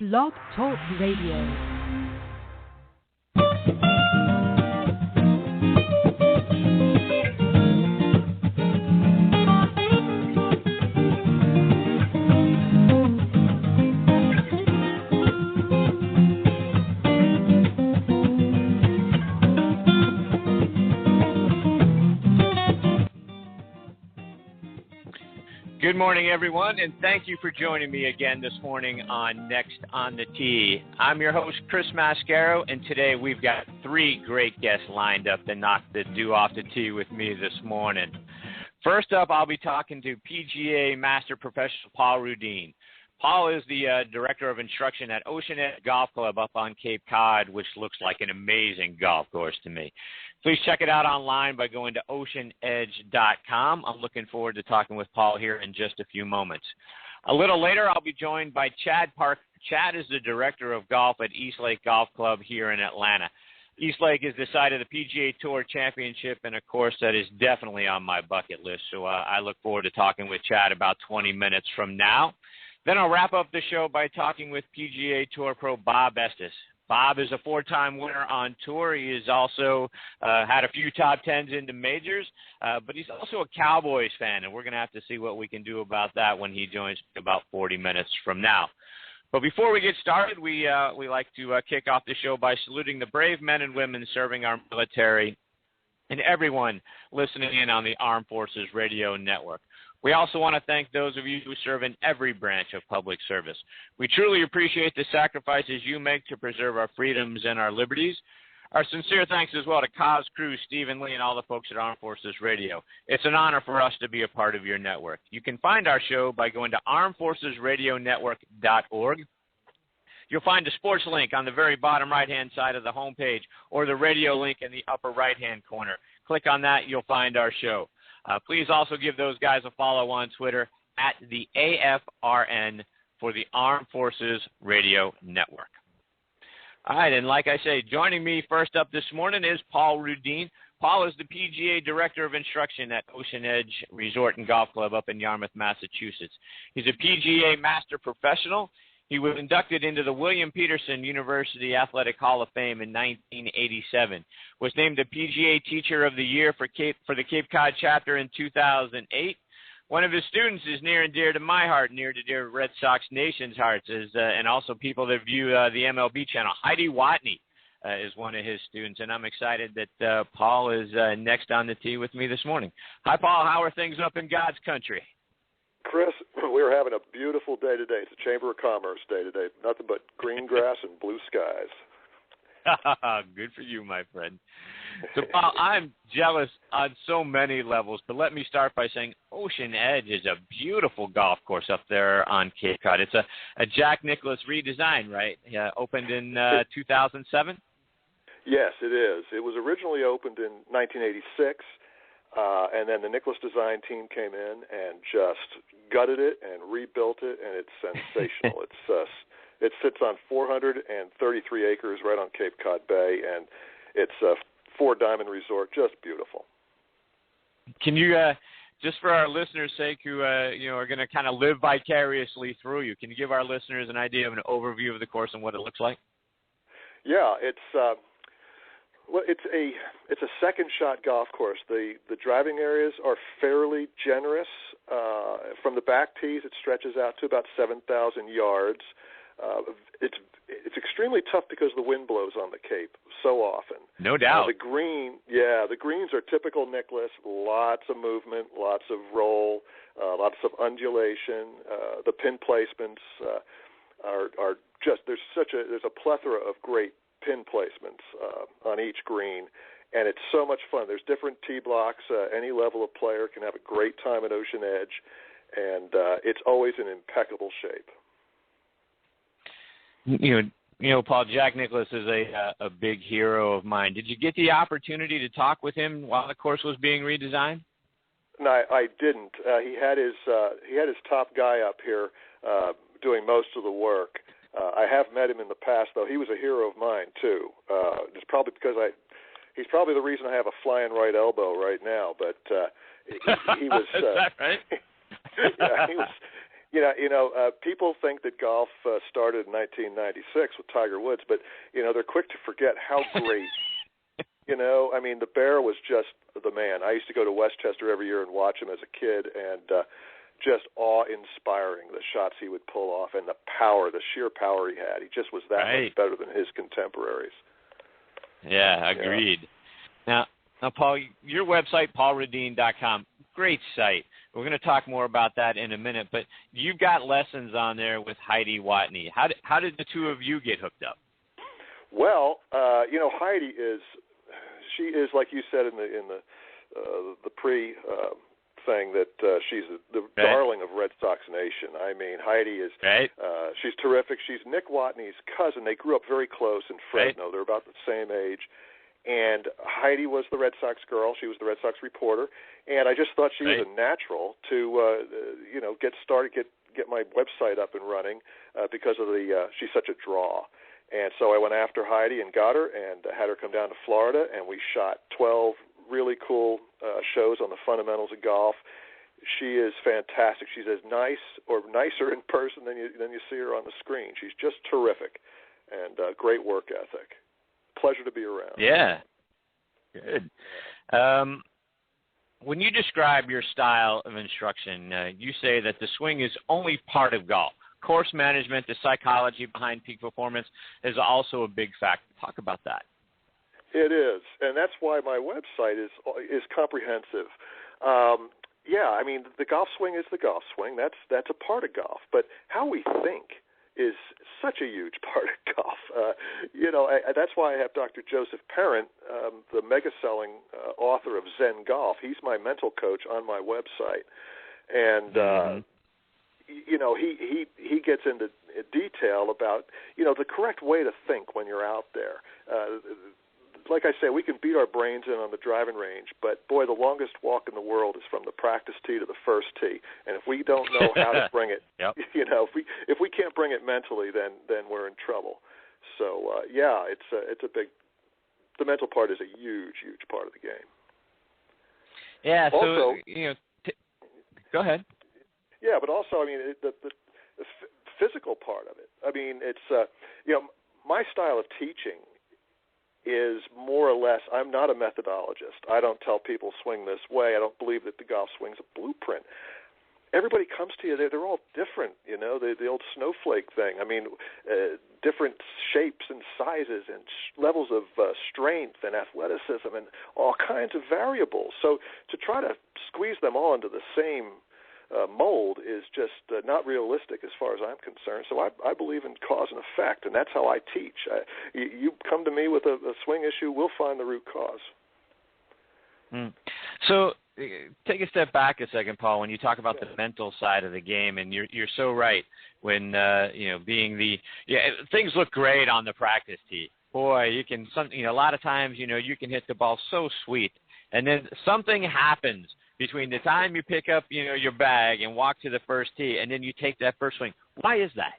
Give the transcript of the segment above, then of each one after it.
Blog Talk Radio. Good morning, everyone, and thank you for joining me again this morning on Next on the Tee. I'm your host, Chris Mascaro, and today we've got three great guests lined up to knock the dew off the tee with me this morning. First up, I'll be talking to PGA Master Professional Paul Rudeen. Paul is the Director of Instruction at Ocean Edge Golf Club up on Cape Cod, which looks like an amazing golf course to me. Please check it out online by going to oceanedge.com. I'm looking forward to talking with Paul here in just a few moments. A little later, I'll be joined by Chad Parker. Chad is the Director of Golf at Eastlake Golf Club here in Atlanta. Eastlake is the site of the PGA Tour Championship and a course that is definitely on my bucket list, so I look forward to talking with Chad about 20 minutes from now. Then I'll wrap up the show by talking with PGA Tour Pro Bob Estes. Bob is a four-time winner on tour. He has also had a few top tens in the majors, but he's also a Cowboys fan, and we're going to have to see what we can do about that when he joins about 40 minutes from now. But before we get started, we like to kick off the show by saluting the brave men and women serving our military and everyone listening in on the Armed Forces Radio Network. We also want to thank those of you who serve in every branch of public service. We truly appreciate the sacrifices you make to preserve our freedoms and our liberties. Our sincere thanks as well to Cos Crew, Stephen Lee, and all the folks at Armed Forces Radio. It's an honor for us to be a part of your network. You can find our show by going to armedforcesradionetwork.org. You'll find a sports link on the very bottom right-hand side of the homepage or the radio link in the upper right-hand corner. Click on that, you'll find our show. Please also give those guys a follow on Twitter at the AFRN for the Armed Forces Radio Network. All right, and like I say, joining me first up this morning is Paul Rudeen. Paul is the PGA Director of Instruction at Ocean Edge Resort and Golf Club up in Yarmouth, Massachusetts. He's a PGA Master Professional. He was inducted into the William Peterson University Athletic Hall of Fame in 1987, was named the PGA Teacher of the Year for the Cape Cod chapter in 2008. One of his students is near and dear to my heart, near to dear Red Sox Nation's hearts, and also people that view the MLB channel. Heidi Watney is one of his students, and I'm excited that Paul is next on the tee with me this morning. Hi, Paul. How are things up in God's country? Chris, we're having a beautiful day today. It's a Chamber of Commerce day today. Nothing but green grass and blue skies. Good for you, my friend. So, Paul, I'm jealous on so many levels, but let me start by saying Ocean Edge is a beautiful golf course up there on Cape Cod. It's a Jack Nicklaus redesign, right? Opened in 2007? Yes, it is. It was originally opened in 1986. And then the Nicklaus design team came in and just gutted it and rebuilt it, and it's sensational. It sits on 433 acres right on Cape Cod Bay, and it's a four-diamond resort, just beautiful. Can you, just for our listeners' sake who are going to kind of live vicariously through you, can you give our listeners an idea of an overview of the course and what it looks like? Yeah, it's a second shot golf course. The driving areas are fairly generous. From the back tees, it stretches out to about 7,000 yards. It's extremely tough because the wind blows on the Cape so often. No doubt. The greens are typical Nicklaus. Lots of movement, lots of roll, lots of undulation. The pin placements are just there's a plethora of great pin placements on each green, and it's so much fun. There's different tee blocks. Any level of player can have a great time at Ocean Edge, and it's always in impeccable shape. You know, Paul, Jack Nicklaus is a big hero of mine. Did you get the opportunity to talk with him while the course was being redesigned? No, I didn't. He had his top guy up here doing most of the work. I have met him in the past, though. He was a hero of mine too. It's probably because he's probably the reason I have a flying right elbow right now. But he was. Is that right? Yeah, he was. People think that golf started in 1996 with Tiger Woods, but they're quick to forget how great. The Bear was just the man. I used to go to Westchester every year and watch him as a kid, and just awe-inspiring, the shots he would pull off and the power, the sheer power he had. He just was that much better than his contemporaries. Yeah, agreed. Yeah. Now, Paul, your website, paulrudeen.com, great site. We're going to talk more about that in a minute, but you've got lessons on there with Heidi Watney. How did the two of you get hooked up? Well, Heidi is like you said in the pre thing that she's the darling of Red Sox Nation. I mean, Heidi is she's terrific. She's Nick Watney's cousin. They grew up very close in Fresno. They're about the same age. And Heidi was the Red Sox girl. She was the Red Sox reporter. And I just thought she was a natural to get started, get my website up and running because of she's such a draw. And so I went after Heidi and got her and had her come down to Florida, and we shot 12 really cool shows on the fundamentals of golf. She is fantastic. She's as nice or nicer in person than you see her on the screen. She's just terrific and great work ethic. Pleasure to be around. Yeah. Good. When you describe your style of instruction, you say that the swing is only part of golf. Course management, the psychology behind peak performance is also a big factor. Talk about that. It is, and that's why my website is comprehensive. The golf swing is the golf swing. That's a part of golf. But how we think is such a huge part of golf. That's why I have Dr. Joseph Parent, the mega-selling author of Zen Golf. He's my mental coach on my website, and he gets into detail about the correct way to think when you're out there. Like I say, we can beat our brains in on the driving range, but boy, the longest walk in the world is from the practice tee to the first tee. And if we don't know how to bring it, if we can't bring it mentally, then we're in trouble. So it's a big. The mental part is a huge part of the game. Yeah. Also, go ahead. Yeah, but also, the physical part of it. It's my style of teaching is more or less, I'm not a methodologist. I don't tell people swing this way. I don't believe that the golf swing's a blueprint. Everybody comes to you, they're all different, the old snowflake thing. Different shapes and sizes and levels of strength and athleticism and all kinds of variables. So to try to squeeze them all into the same mold is just not realistic as far as I'm concerned. So I believe in cause and effect, and that's how I teach. You come to me with a swing issue, we'll find the root cause. So take a step back a second, Paul, when you talk about the mental side of the game, and you're so right when, things look great on the practice tee. Boy, you can, a lot of times, you can hit the ball so sweet, and then something happens between the time you pick up, your bag and walk to the first tee, and then you take that first swing. Why is that?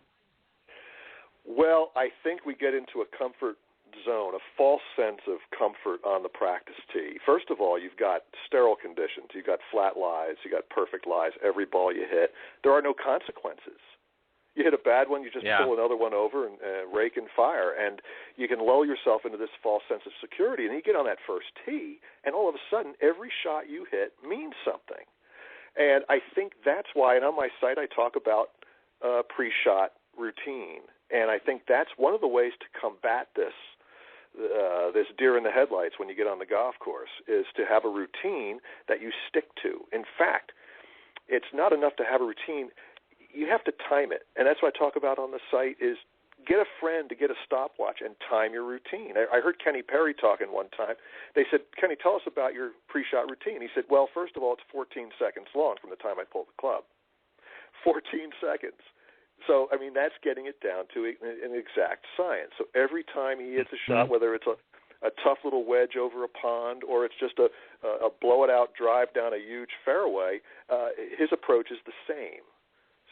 Well, I think we get into a comfort zone, a false sense of comfort on the practice tee. First of all, you've got sterile conditions. You've got flat lies. You've got perfect lies. Every ball you hit, there are no consequences. You hit a bad one, you just pull another one over and rake and fire, and you can lull yourself into this false sense of security, and you get on that first tee, and all of a sudden, every shot you hit means something. And I think that's why, and on my site I talk about pre-shot routine, and I think that's one of the ways to combat this deer in the headlights when you get on the golf course, is to have a routine that you stick to. In fact, it's not enough to have a routine. You have to time it, and that's what I talk about on the site, is get a friend to get a stopwatch and time your routine. I heard Kenny Perry talking one time. They said, Kenny, tell us about your pre-shot routine. He said, well, first of all, it's 14 seconds long from the time I pull the club. 14 seconds. So, that's getting it down to an exact science. So every time he hits a shot, whether it's a tough little wedge over a pond or it's just a blow-it-out drive down a huge fairway, his approach is the same.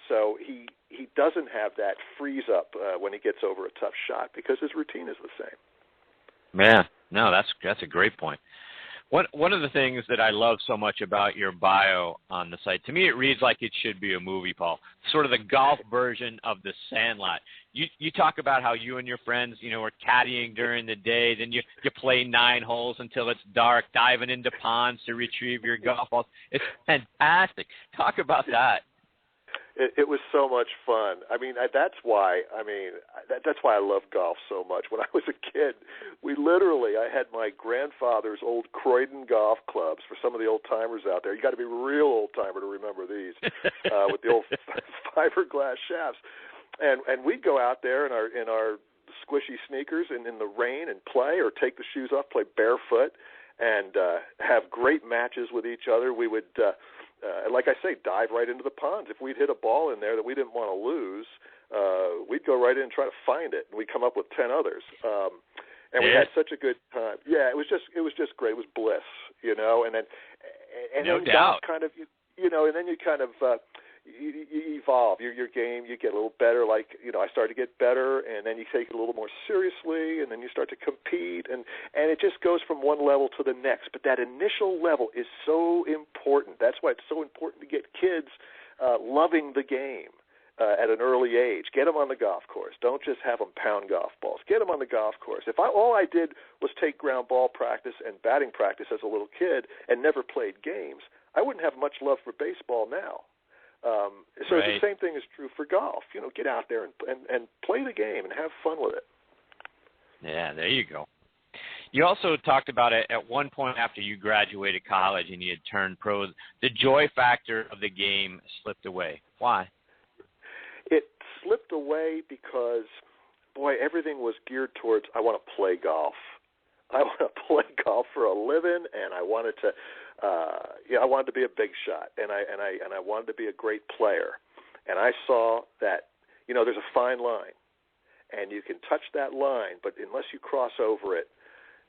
So he doesn't have that freeze up when he gets over a tough shot because his routine is the same. Yeah, no, that's a great point. One of the things that I love so much about your bio on the site, to me it reads like it should be a movie, Paul, sort of the golf version of The Sandlot. You talk about how you and your friends, are caddying during the day, then you play 9 holes until it's dark, diving into ponds to retrieve your golf balls. It's fantastic. Talk about that. It was so much fun. That's why I love golf so much. When I was a kid, I had my grandfather's old Croydon golf clubs. For some of the old timers out there, you got to be a real old timer to remember these, with the old fiberglass shafts. And we'd go out there in our squishy sneakers and in the rain and play, or take the shoes off, play barefoot, and have great matches with each other. We would. Like I say, dive right into the ponds. If we'd hit a ball in there that we didn't want to lose, we'd go right in and try to find it, and we'd come up with 10 others. And we had such a good time. Yeah, it was just great. It was bliss, And then no doubt. Kind of, and then you kind of you evolve your game. You get a little better. I started to get better, and then you take it a little more seriously, and then you start to compete, and it just goes from one level to the next. But that initial level is so important. That's why it's so important to get kids loving the game at an early age. Get them on the golf course. Don't just have them pound golf balls. Get them on the golf course. If all I did was take ground ball practice and batting practice as a little kid and never played games, I wouldn't have much love for baseball now. So right. The same thing is true for golf. Get out there and play the game and have fun with it. Yeah, there you go. You also talked about it at one point after you graduated college and you had turned pro. The joy factor of the game slipped away. Why? It slipped away because, everything was geared towards, I want to play golf. I want to play golf for a living, and I wanted to. I wanted to be a big shot, and I wanted to be a great player. And I saw that, there's a fine line, and you can touch that line, but unless you cross over it,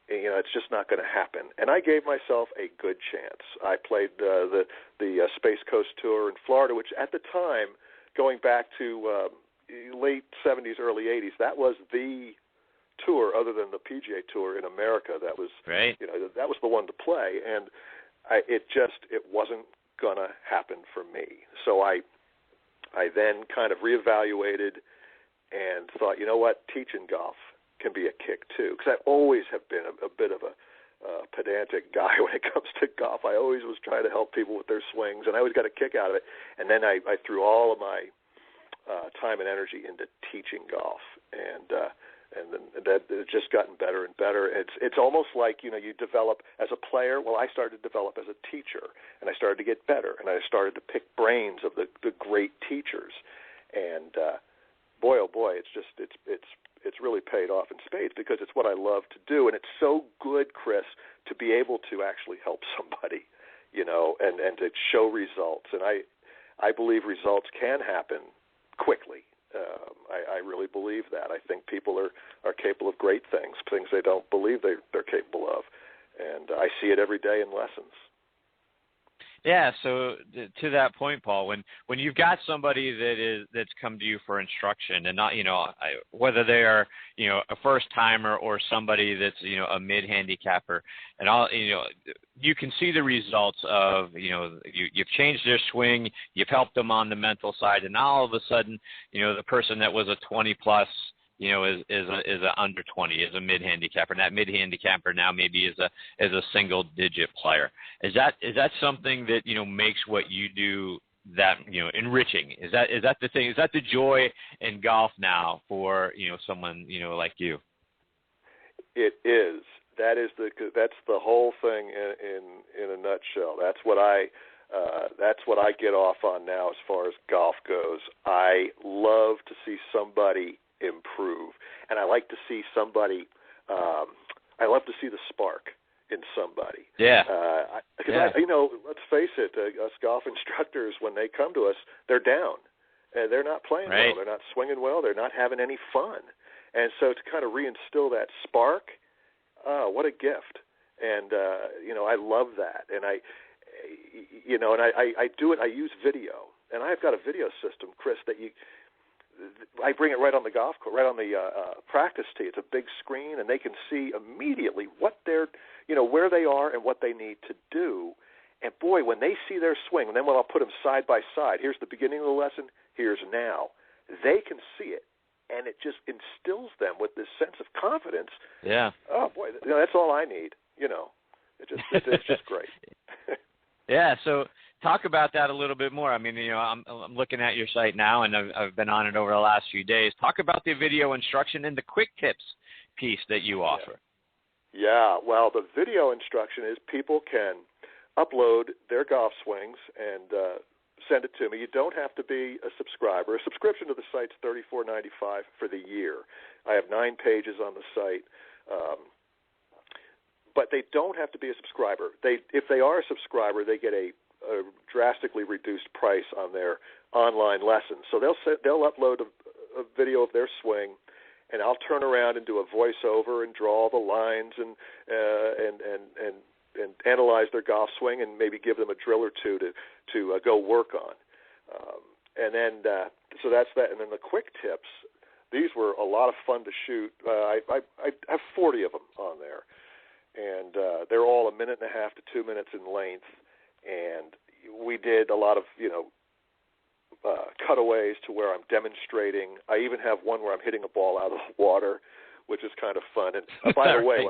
it's just not going to happen. And I gave myself a good chance. I played the Space Coast Tour in Florida, which at the time, going back to late 70s, early 80s, that was the tour other than the PGA Tour in America. That was right. That was the one to play, and it wasn't gonna happen for me. So I then kind of reevaluated and thought, teaching golf can be a kick too, because I always have been a bit of a pedantic guy when it comes to golf. I always was trying to help people with their swings, and I always got a kick out of it. And then I threw all of my time and energy into teaching golf, and then that it's just gotten better and better. It's almost like you develop as a player. Well, I started to develop as a teacher, and I started to get better, and I started to pick brains of the great teachers, and boy, oh boy, it's really paid off in spades because it's what I love to do, and it's so good, Chris, to be able to actually help somebody, and to show results. And I believe results can happen quickly. I really believe that. I think people are capable of great things they don't believe they're capable of, and I see it every day in lessons. Yeah, so to that point, Paul, when you've got somebody that's come to you for instruction, and not whether they are a first timer or somebody that's a mid handicapper, and all you can see the results of you've changed their swing, you've helped them on the mental side, and all of a sudden the person that was a 20 plus is a under 20, is a mid handicapper, and that mid handicapper now maybe is a single digit player. Is that something that makes what you do that enriching? Is that the thing? Is that the joy in golf now for someone like you? It is. That's the whole thing in a nutshell. That's what I get off on now as far as golf goes. I love to see somebody improve, and I like to see somebody. I love to see the spark in somebody. Yeah. Let's face it, us golf instructors, when they come to us, they're down, and they're not playing right. well, they're not swinging well, they're not having any fun, and so to kind of reinstill that spark, what a gift, and I love that, and I do it. I use video, and I've got a video system, Chris, that I bring it right on the golf course, right on the practice tee. It's a big screen, and they can see immediately what they're, where they are and what they need to do. And boy, when they see their swing, and then when I'll put them side by side, here's the beginning of the lesson, here's now, they can see it, and it just instills them with this sense of confidence. Yeah. Oh boy, that's all I need. It's just great. Yeah. So talk about that a little bit more. I mean, I'm looking at your site now, and I've been on it over the last few days. Talk about the video instruction and the quick tips piece that you offer. Yeah. Well, the video instruction is people can upload their golf swings and send it to me. You don't have to be a subscriber. A subscription to the site's $34.95 for the year. I have 9 pages on the site. But they don't have to be a subscriber. If they are a subscriber, they get a drastically reduced price on their online lessons. So they'll upload a video of their swing, and I'll turn around and do a voiceover and draw the lines and analyze their golf swing and maybe give them a drill or two to go work on. And then so that's that. And then the quick tips. These were a lot of fun to shoot. I have 40 of them on there. And they're all 1.5 to 2 minutes in length. And we did a lot of, cutaways to where I'm demonstrating. I even have one where I'm hitting a ball out of the water, which is kind of fun. And by the way,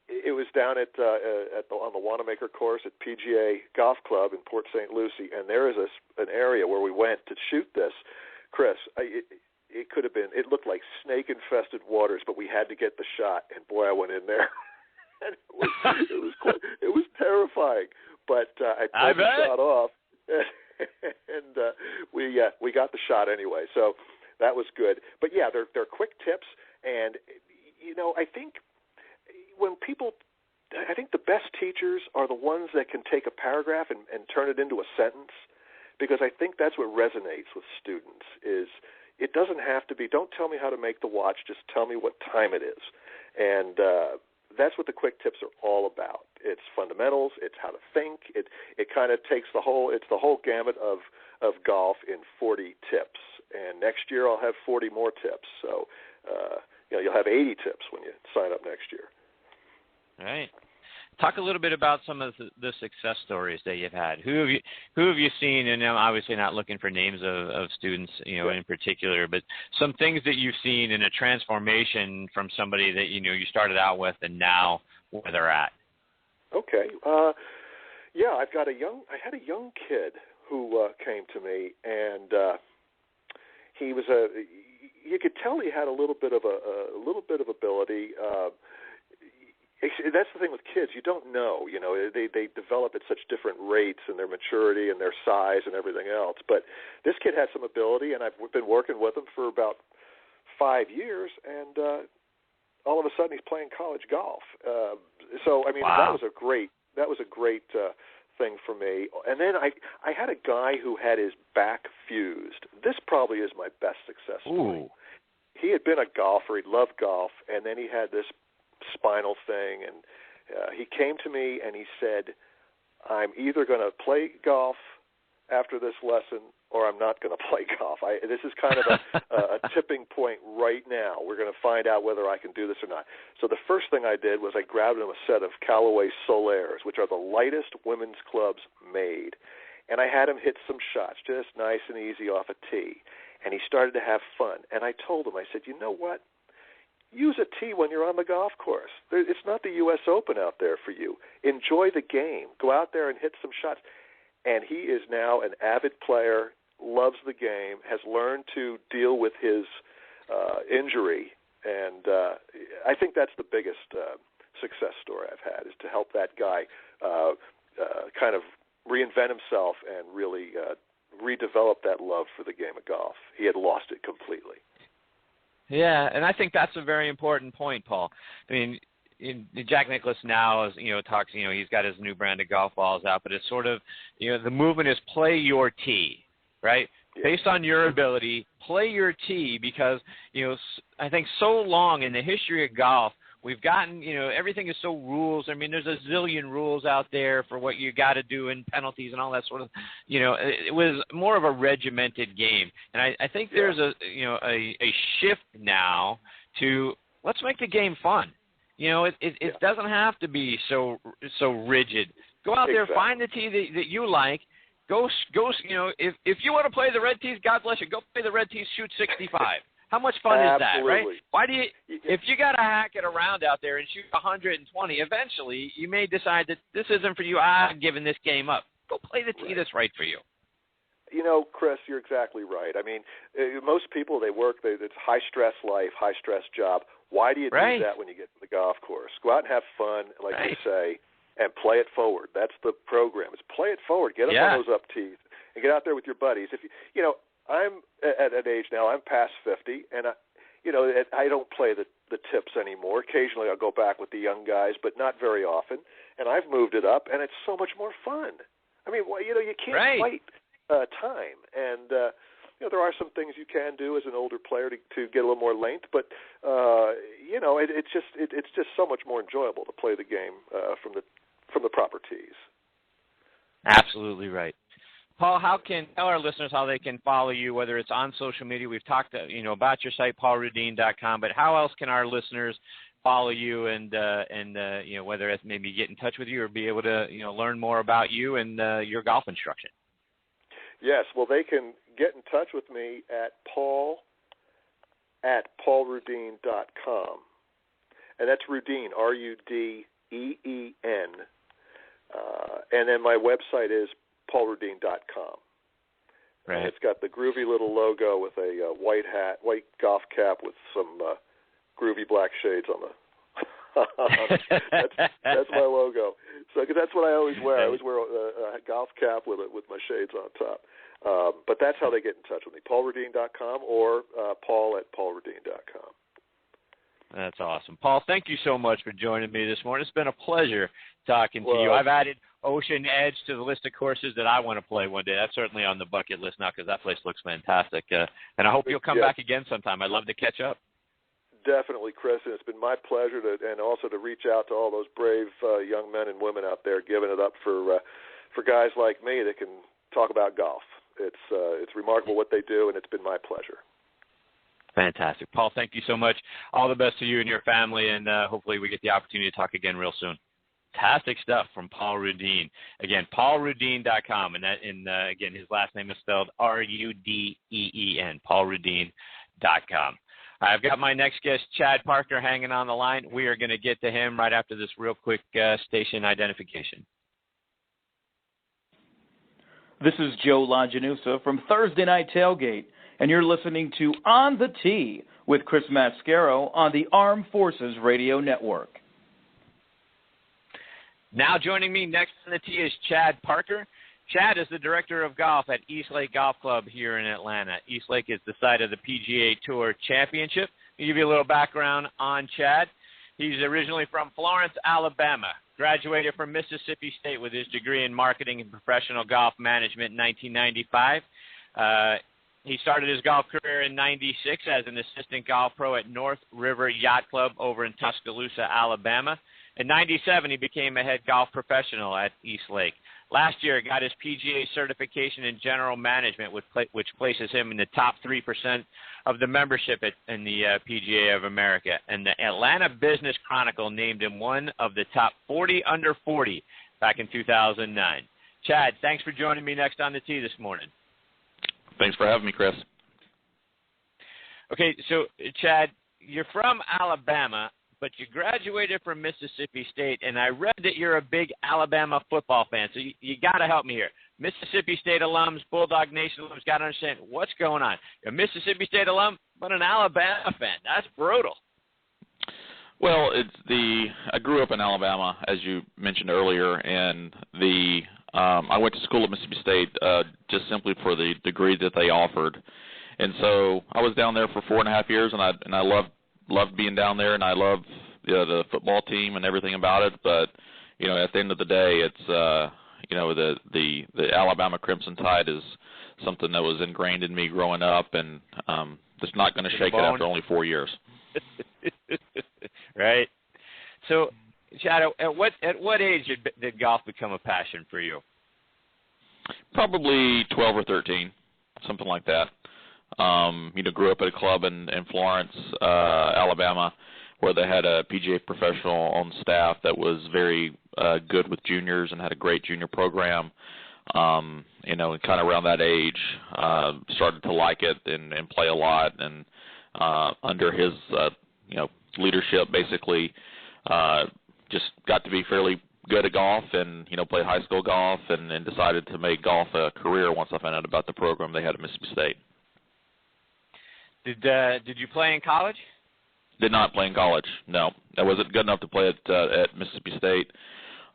it was down on the Wanamaker course at PGA Golf Club in Port St. Lucie, and there is an area where we went to shoot this. Chris, it looked like snake-infested waters, but we had to get the shot, and boy, I went in there. And it was terrifying, but I pulled the shot off, and we got the shot anyway. So that was good. But yeah, they're quick tips, and I think I think the best teachers are the ones that can take a paragraph and turn it into a sentence, because I think that's what resonates with students. Is it doesn't have to be. Don't tell me how to make the watch. Just tell me what time it is, and that's what the quick tips are all about. It's fundamentals. It's how to think. It kind of takes the whole gamut of golf in 40 tips. And next year I'll have 40 more tips. So you'll have 80 tips when you sign up next year. All right. Talk a little bit about some of the success stories that you've had. Who have you seen? And I'm obviously not looking for names of students, in particular, but some things that you've seen in a transformation from somebody that you started out with and now where they're at. Okay. Yeah, I had a young kid who came to me, and he was you could tell he had a little bit of ability. That's the thing with kids. You don't know. They develop at such different rates in their maturity and their size and everything else. But this kid had some ability, and I've been working with him for about 5 years, and all of a sudden he's playing college golf. So I mean, wow. that was a great thing for me. And then I had a guy who had his back fused. This probably is my best success story. Ooh. He had been a golfer. He loved golf, and then he had this spinal thing, and he came to me and he said, I'm either going to play golf after this lesson or I'm not going to play golf. This is kind of a tipping point right now. We're going to find out whether I can do this or not. So the first thing I did was I grabbed him a set of Callaway Solaires, which are the lightest women's clubs made, and I had him hit some shots, just nice and easy off a tee, and he started to have fun. And I told him, I said, you know what? Use a tee when you're on the golf course. It's not the U.S. Open out there for you. Enjoy the game. Go out there and hit some shots. And he is now an avid player, loves the game, has learned to deal with his injury. And I think that's the biggest success story I've had, is to help that guy kind of reinvent himself and really redevelop that love for the game of golf. He had lost it completely. Yeah, and I think that's a very important point, Paul. I mean, Jack Nicklaus now is, talks, he's got his new brand of golf balls out, but it's sort of, the movement is play your tee, right? Yeah. Based on your ability, play your tee, because, I think so long in the history of golf, We've gotten, everything is so rules. I mean, there's a zillion rules out there for what you got to do and penalties and all that sort of, it was more of a regimented game. And I think there's a shift now to let's make the game fun. It doesn't have to be so rigid. Go out there, find the tee that you like. Go. If you want to play the red tees, God bless you. Go play the red tees. Shoot 65. How much fun is that, right? Why do you? If you got to hack it around out there and shoot 120, eventually you may decide that this isn't for you. I'm giving this game up. Go play the tee that's right for you. Chris, you're exactly right. I mean, most people, they work, it's high-stress life, high-stress job. Why do you do that when you get to the golf course? Go out and have fun, like you say, and play it forward. That's the program. It's play it forward. Get up on those up tees and get out there with your buddies. If I'm at an age now, I'm past 50, and I don't play the tips anymore. Occasionally I'll go back with the young guys, but not very often. And I've moved it up, and it's so much more fun. I mean, you can't fight time, and there are some things you can do as an older player to get a little more length, but it's just so much more enjoyable to play the game from the proper tees. Absolutely right. Paul, tell our listeners how they can follow you, whether it's on social media. We've talked about your site, paulrudeen.com, but how else can our listeners follow you and whether it's maybe get in touch with you or be able to learn more about you and your golf instruction? Yes, well, they can get in touch with me at paulrudeen.com, and that's Rudeen, Rudeen, and then my website is paulrudeen.com. Right. And it's got the groovy little logo with a white golf cap with some groovy black shades on the. that's my logo. So, cause that's what I always wear. I always wear a golf cap with my shades on top. But that's how they get in touch with me. paulrudeen.com or paul@paulrudeen.com. That's awesome. Paul, thank you so much for joining me this morning. It's been a pleasure talking to you. I've added Ocean Edge to the list of courses that I want to play one day. That's certainly on the bucket list now because that place looks fantastic. And I hope you'll come back again sometime. I'd love to catch up. Definitely, Chris, and it's been my pleasure and also to reach out to all those brave young men and women out there giving it up for guys like me that can talk about golf. It's remarkable what they do, and it's been my pleasure. Fantastic. Paul, thank you so much. All the best to you and your family, and hopefully we get the opportunity to talk again real soon. Fantastic stuff from Paul Rudeen. Again, paulrudeen.com, and again, his last name is spelled Rudeen, paulrudeen.com. I've got my next guest, Chad Parker, hanging on the line. We are going to get to him right after this real quick station identification. This is Joe Longinusa from Thursday Night Tailgate, and you're listening to On the Tee with Chris Mascaro on the Armed Forces Radio Network. Now joining me next on the tee is Chad Parker. Chad is the director of golf at Eastlake Golf Club here in Atlanta. Eastlake is the site of the PGA Tour Championship. I'll give you a little background on Chad. He's originally from Florence, Alabama. Graduated from Mississippi State with his degree in marketing and professional golf management in 1995. He started his golf career in 96 as an assistant golf pro at North River Yacht Club over in Tuscaloosa, Alabama. In 97, he became a head golf professional at Eastlake. Last year, he got his PGA certification in general management, which places him in the top 3% of the membership in the PGA of America. And the Atlanta Business Chronicle named him one of the top 40 under 40 back in 2009. Chad, thanks for joining me next on the tee this morning. Thanks for having me, Chris. Okay, so, Chad, you're from Alabama, but you graduated from Mississippi State, and I read that you're a big Alabama football fan, so you got to help me here. Mississippi State alums, Bulldog Nation alums, got to understand what's going on. You're a Mississippi State alum, but an Alabama fan. That's brutal. Well, I grew up in Alabama, as you mentioned earlier, and I went to school at Mississippi State just simply for the degree that they offered. And so I was down there for 4.5 years, and I loved being down there, and I love the football team and everything about it. But at the end of the day, it's the Alabama Crimson Tide is something that was ingrained in me growing up, and just not going to shake it after only 4 years. Right. So, Chad, at what age did golf become a passion for you? Probably 12 or 13, something like that. Grew up at a club in Florence, Alabama, where they had a PGA professional on staff that was very good with juniors and had a great junior program. And kind of around that age, started to like it and play a lot. And under his, leadership, basically, just got to be fairly good at golf and, played high school golf and decided to make golf a career once I found out about the program they had at Mississippi State. Did you play in college? Did not play in college, no. I wasn't good enough to play at Mississippi State.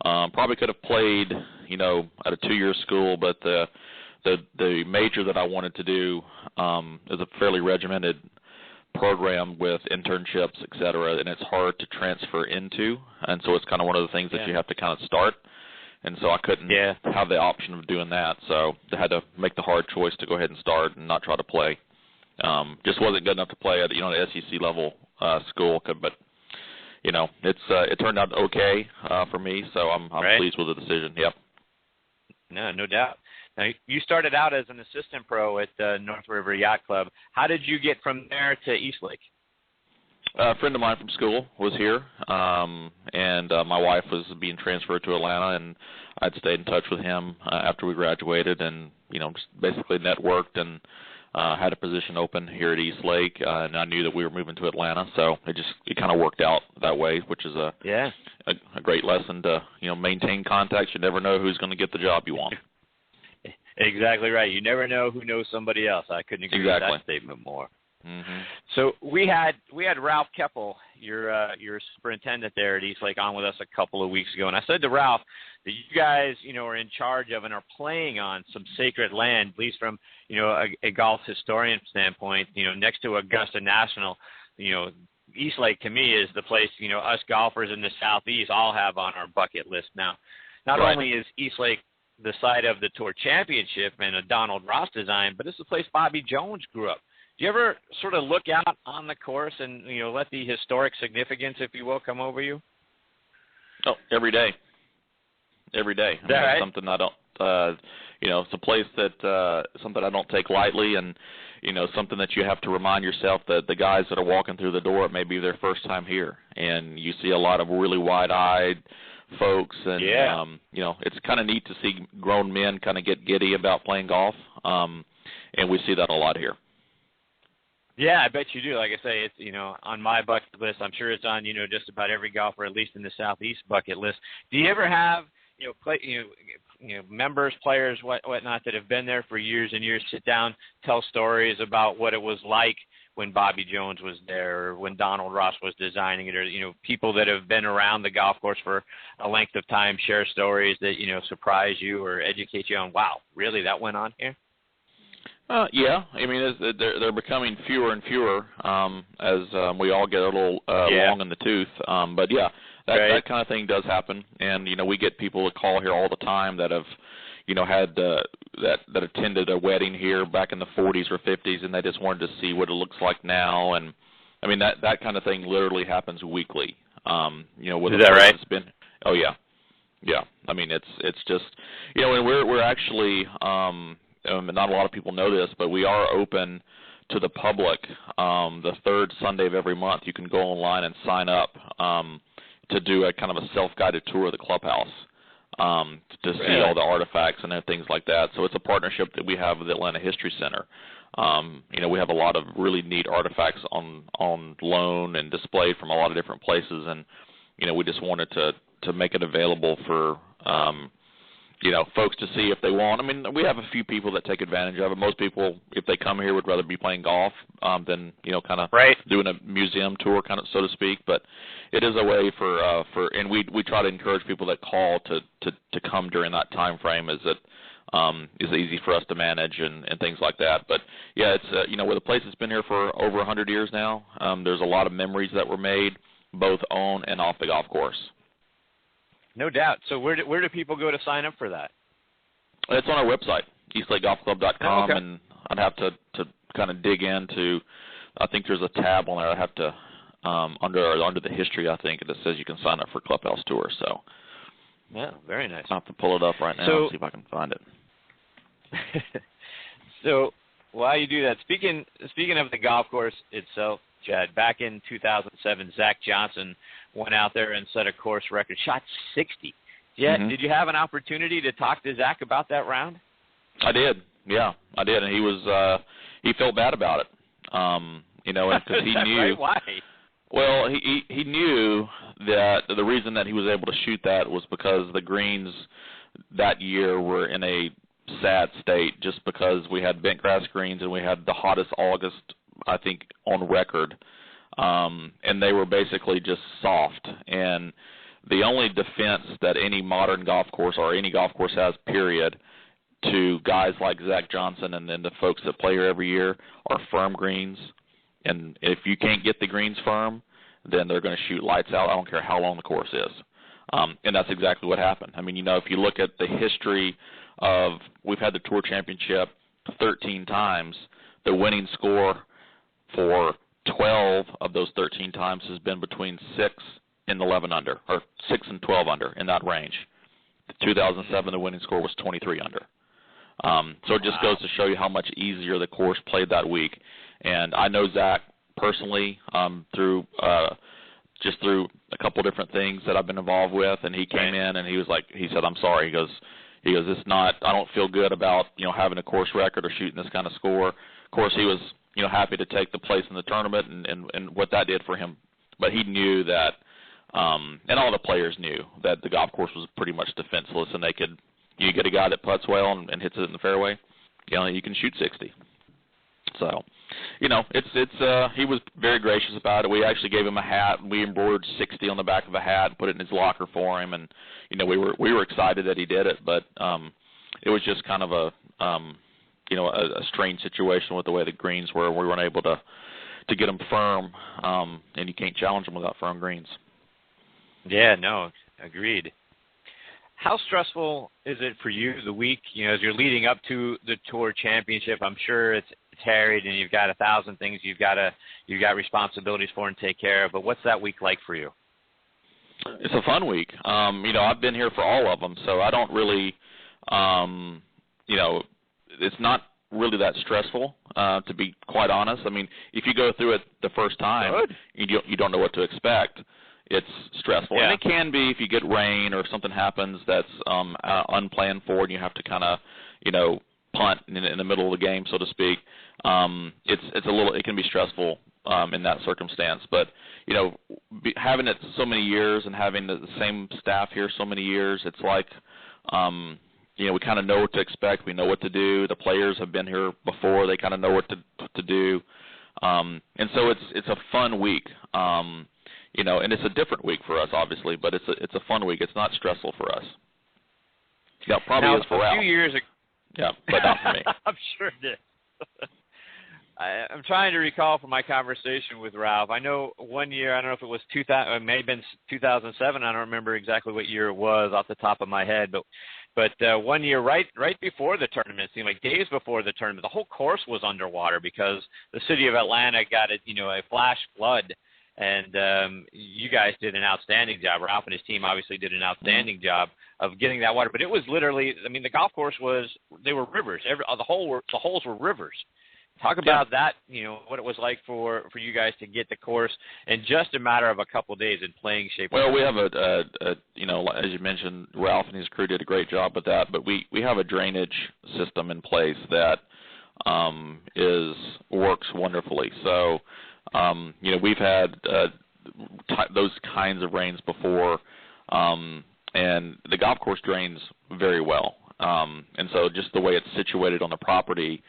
Probably could have played, at a 2-year school, but the major that I wanted to do is a fairly regimented program with internships, et cetera, and it's hard to transfer into, and so it's kind of one of the things that you have to kind of start, and so I couldn't have the option of doing that, so I had to make the hard choice to go ahead and start and not try to play. Just wasn't good enough to play at the SEC level school, but it turned out okay for me, so I'm pleased with the decision. Yep. No doubt. Now, you started out as an assistant pro at North River Yacht Club. How did you get from there to Eastlake? A friend of mine from school was here, and my wife was being transferred to Atlanta, and I'd stayed in touch with him after we graduated, and just basically networked and had a position open here at Eastlake, and I knew that we were moving to Atlanta, so it kind of worked out that way, which is a great lesson to maintain contacts. You never know who's going to get the job you want. Exactly right. You never know who knows somebody else. I couldn't agree with that statement more. Mm-hmm. So we had Ralph Keppel, your superintendent there at Eastlake, on with us a couple of weeks ago, and I said to Ralph that you guys, are in charge of and are playing on some sacred land, at least from a golf historian standpoint. Next to Augusta National, Eastlake to me is the place us golfers in the Southeast all have on our bucket list now. Not only is Eastlake the site of the Tour Championship and a Donald Ross design, but it's the place Bobby Jones grew up. Do you ever sort of look out on the course and, let the historic significance, if you will, come over you? Oh, every day. Every day. Is that right? Something I don't, it's a place that, something I don't take lightly, and, something that you have to remind yourself that the guys that are walking through the door, it may be their first time here. And you see a lot of really wide-eyed folks, and, it's kind of neat to see grown men kind of get giddy about playing golf, and we see that a lot here. Yeah, I bet you do. Like I say, it's, on my bucket list. I'm sure it's on, just about every golfer, at least in the Southeast bucket list. Do you ever have, members, players, whatnot that have been there for years and years sit down, tell stories about what it was like when Bobby Jones was there, or when Donald Ross was designing it, or, people that have been around the golf course for a length of time share stories that, surprise you or educate you on, wow, really, that went on here? Yeah, I mean, they're becoming fewer and fewer as we all get a little long in the tooth. But yeah, that kind of thing does happen, and we get people to call here all the time that have, had that attended a wedding here back in the 40s or 50s, and they just wanted to see what it looks like now, and I mean that kind of thing literally happens weekly. With is that right? Oh yeah. I mean, it's just and we're actually. Not a lot of people know this, but we are open to the public the third Sunday of every month. You can go online and sign up to do a kind of a self-guided tour of the clubhouse to see all the artifacts and things like that. So it's a partnership that we have with the Atlanta History Center. We have a lot of really neat artifacts on loan and displayed from a lot of different places, and we just wanted to make it available for folks to see if they want. I mean, we have a few people that take advantage of it. Most people, if they come here, would rather be playing golf than, kind of doing a museum tour, kind of, so to speak. But it is a way for and we try to encourage people that call to come during that time frame, as it is easy for us to manage and things like that. But yeah, it's with a place that's been here for over 100 years now. There's a lot of memories that were made, both on and off the golf course. No doubt. So where do people go to sign up for that? It's on our website, eastlakegolfclub.com, and I'd have to kind of dig into, I think there's a tab on there I have to under the history, I think, it says you can sign up for Clubhouse Tour. So, yeah, very nice. I'll have to pull it up right now and see if I can find it. So while you do that, speaking of the golf course itself, Chad, back in 2007, Zach Johnson went out there and set a course record, shot 60. Yeah, Did you have an opportunity to talk to Zach about that round? I did. Yeah, I did, and he felt bad about it. Because he knew. Right? Why? Well, he knew that the reason that he was able to shoot that was because the greens that year were in a sad state, just because we had bent grass greens and we had the hottest August, I think, on record, and they were basically just soft. And the only defense that any modern golf course or any golf course has, period, to guys like Zach Johnson and then the folks that play here every year are firm greens. And if you can't get the greens firm, then they're going to shoot lights out. I don't care how long the course is. And that's exactly what happened. I mean, if you look at the history of, we've had the Tour Championship 13 times, the winning score for 12 of those 13 times has been between 6 and 11 under, or 6 and 12 under, in that range. 2007, the winning score was 23 under. So it just goes to show you how much easier the course played that week. And I know Zach personally through a couple different things that I've been involved with, and he came in and he said, I'm sorry. He goes, it's not, I don't feel good about, having a course record or shooting this kind of score. Of course, he was, happy to take the place in the tournament and what that did for him. But he knew that, and all the players knew that the golf course was pretty much defenseless, and you get a guy that putts well and hits it in the fairway, you can shoot 60. So, he was very gracious about it. We actually gave him a hat. We embroidered 60 on the back of a hat and put it in his locker for him. And, we were excited that he did it, but it was just kind of a strange situation with the way the greens were. We weren't able to get them firm, and you can't challenge them without firm greens. Yeah, no, agreed. How stressful is it for you the week, as you're leading up to the Tour Championship? I'm sure it's harried and you've got 1,000 things you've got responsibilities for and take care of, but what's that week like for you? It's a fun week. I've been here for all of them, so I don't really, it's not really that stressful, to be quite honest. I mean, if you go through it the first time, you don't know what to expect. It's stressful. Yeah. And it can be if you get rain or something happens that's unplanned for and you have to kind of, punt in the middle of the game, so to speak. It can be stressful in that circumstance. But, having it so many years and having the same staff here so many years, it's like, we kind of know what to expect. We know what to do. The players have been here before. They kind of know what to do. And so it's a fun week. And it's a different week for us, obviously, but it's a fun week. It's not stressful for us. Yeah, probably now, is for Ralph. A few years ago. Yeah, but not for me. I'm sure it is. I'm trying to recall from my conversation with Ralph. I know one year, I don't know if it was 2000, it may have been 2007. I don't remember exactly what year it was off the top of my head, but one year right before the tournament, it seemed like days before the tournament, the whole course was underwater because the city of Atlanta got a flash flood. And you guys did an outstanding job. Ralph and his team obviously did an outstanding job of getting that water. But it was literally, the golf course they were rivers. The holes were rivers. Talk about that, what it was like for you guys to get the course in just a matter of a couple of days in playing shape. Well, we have as you mentioned, Ralph and his crew did a great job with that. But we have a drainage system in place that works wonderfully. So, we've had those kinds of rains before, and the golf course drains very well. And so just the way it's situated on the property,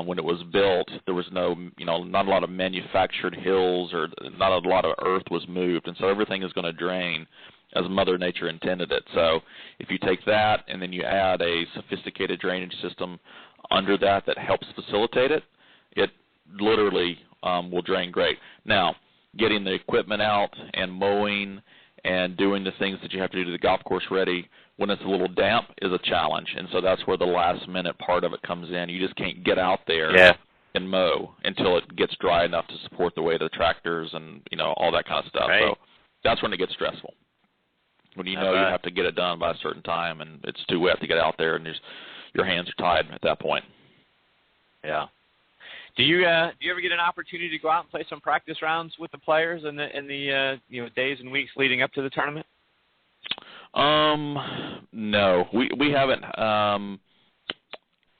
when it was built, there was not a lot of manufactured hills or not a lot of earth was moved. And so everything is going to drain as Mother Nature intended it. So if you take that and then you add a sophisticated drainage system under that helps facilitate it, it literally will drain great. Now, getting the equipment out and mowing and doing the things that you have to do to the golf course ready when it's a little damp is a challenge. And so that's where the last minute part of it comes in. You just can't get out there and mow until it gets dry enough to support the weight of the tractors and, all that kind of stuff. Right. So that's when it gets stressful. When you know you have to get it done by a certain time and it's too wet to get out there and your hands are tied at that point. Yeah. Do you ever get an opportunity to go out and play some practice rounds with the players in the days and weeks leading up to the tournament? No, we haven't.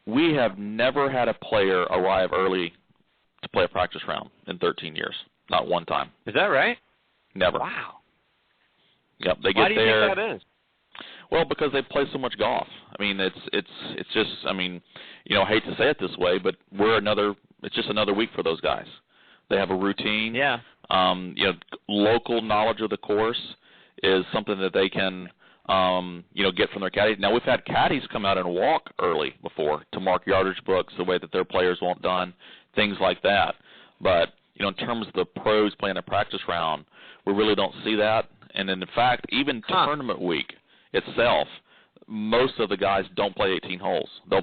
We have never had a player arrive early to play a practice round in 13 years. Not one time. Is that right? Never. Wow. Yep, they get Why do you there. think that is? Well, because they play so much golf. I mean, it's just. I mean, I hate to say it this way, but it's just another week for those guys. They have a routine. Yeah. Local knowledge of the course is something that they can, get from their caddies. Now, we've had caddies come out and walk early before to mark yardage books the way that their players won't done, things like that. But, in terms of the pros playing a practice round, we really don't see that. And in fact, even tournament week itself, most of the guys don't play 18 holes. They'll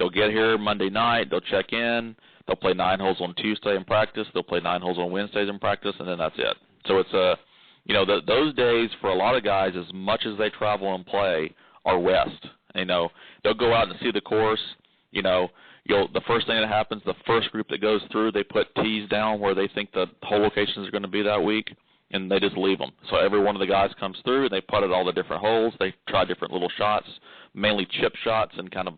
get here Monday night, they'll check in, they'll play 9 holes on Tuesday in practice, they'll play 9 holes on Wednesdays in practice, and then that's it. So it's those days for a lot of guys, as much as they travel and play, are rest. They'll go out and see the course. The first thing that happens, the first group that goes through, they put tees down where they think the hole locations are going to be that week, and they just leave them. So every one of the guys comes through, and they putt at all the different holes. They try different little shots, mainly chip shots and kind of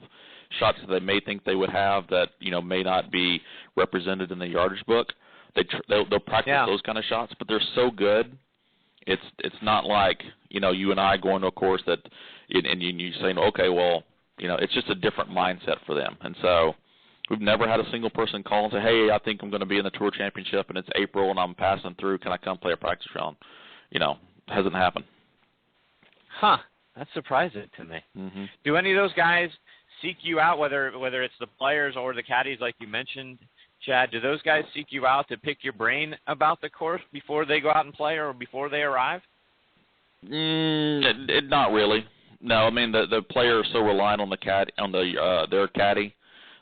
shots that they may think they would have that, may not be represented in the yardage book. They'll practice those kind of shots, but they're so good. It's not like, you and I going to a course that, and you saying, okay, well, it's just a different mindset for them. And so we've never had a single person call and say, hey, I think I'm going to be in the Tour Championship and it's April and I'm passing through. Can I come play a practice round? Hasn't happened. Huh. That's surprising to me. Mm-hmm. Do any of those guys seek you out, whether it's the players or the caddies like you mentioned, Chad? Do those guys seek you out to pick your brain about the course before they go out and play or before they arrive? Not really. No, I mean the player is so reliant on their caddy.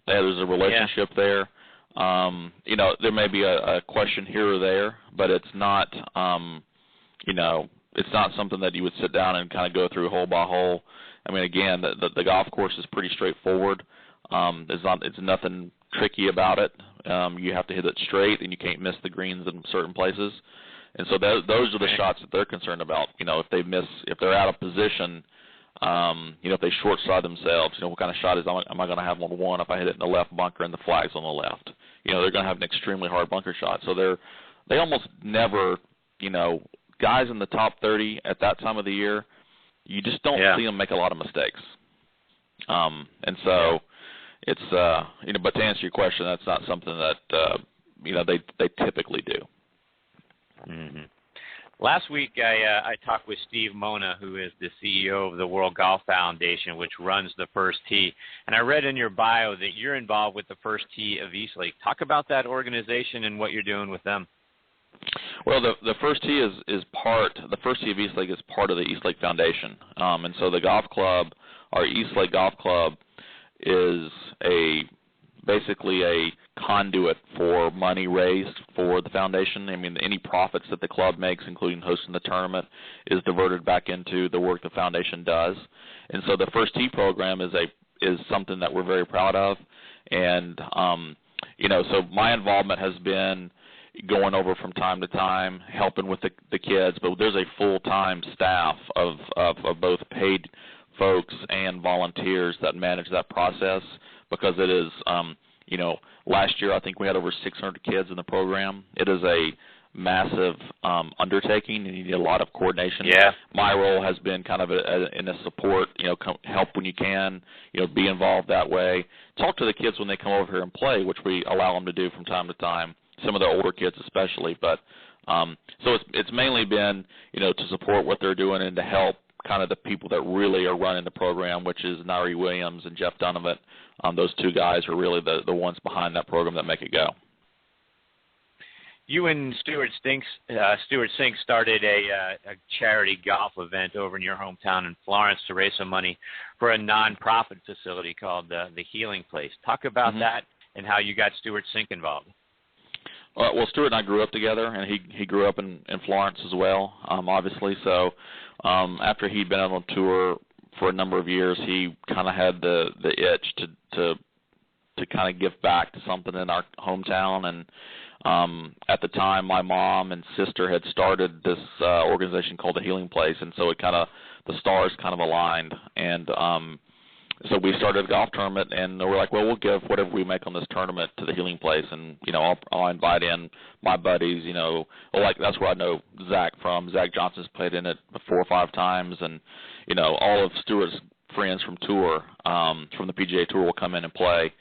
There's a relationship there. There may be a question here or there, but it's not. It's not something that you would sit down and kind of go through hole by hole. I mean, again, the golf course is pretty straightforward. It's nothing tricky about it. You have to hit it straight, and you can't miss the greens in certain places. And so those are the shots that they're concerned about. If they're out of position, if they short side themselves, what kind of shot am I going to have on one if I hit it in the left bunker and the flag's on the left? They're going to have an extremely hard bunker shot. So they almost never, guys in the top 30 at that time of the year, you just don't see them make a lot of mistakes. And so it's, but to answer your question, that's not something that, they typically do. Mm-hmm. Last week, I talked with Steve Mona, who is the CEO of the World Golf Foundation, which runs the First Tee. And I read in your bio that you're involved with the First Tee of Eastlake. Talk about that organization and what you're doing with them. Well, the First Tee the First Tee of Eastlake is part of the Eastlake Foundation. And so the golf club, our Eastlake Golf Club, is basically a conduit for money raised for the foundation. I mean, any profits that the club makes, including hosting the tournament, is diverted back into the work the foundation does. And so the First Tee program is something that we're very proud of. And so my involvement has been going over from time to time, helping with the kids, but there's a full-time staff of both paid folks and volunteers that manage that process, because it is, last year I think we had over 600 kids in the program. It is a massive undertaking, and you need a lot of coordination. Yeah. My role has been kind of in a support, help when you can, be involved that way. Talk to the kids when they come over here and play, which we allow them to do from time to time, some of the older kids especially. But so it's mainly been, to support what they're doing and to help kind of the people that really are running the program, which is Nairi Williams and Jeff Donovan. Those two guys are really the ones behind that program that make it go. You and Stuart Sink started a charity golf event over in your hometown in Florence to raise some money for a nonprofit facility called the Healing Place. Talk about that and how you got Stuart Sink involved. Well, Stuart and I grew up together, and he grew up in Florence as well, obviously. So after he'd been on tour for a number of years, he kind of had the itch to kind of give back to something in our hometown. And at the time, my mom and sister had started this organization called the Healing Place, and so the stars kind of aligned. And so we started a golf tournament, and we're like, well, we'll give whatever we make on this tournament to the Healing Place, and I'll invite in my buddies. That's where I know Zach from. Zach Johnson's played in it 4 or 5 times, and all of Stuart's friends from tour, from the PGA Tour, will come in and play.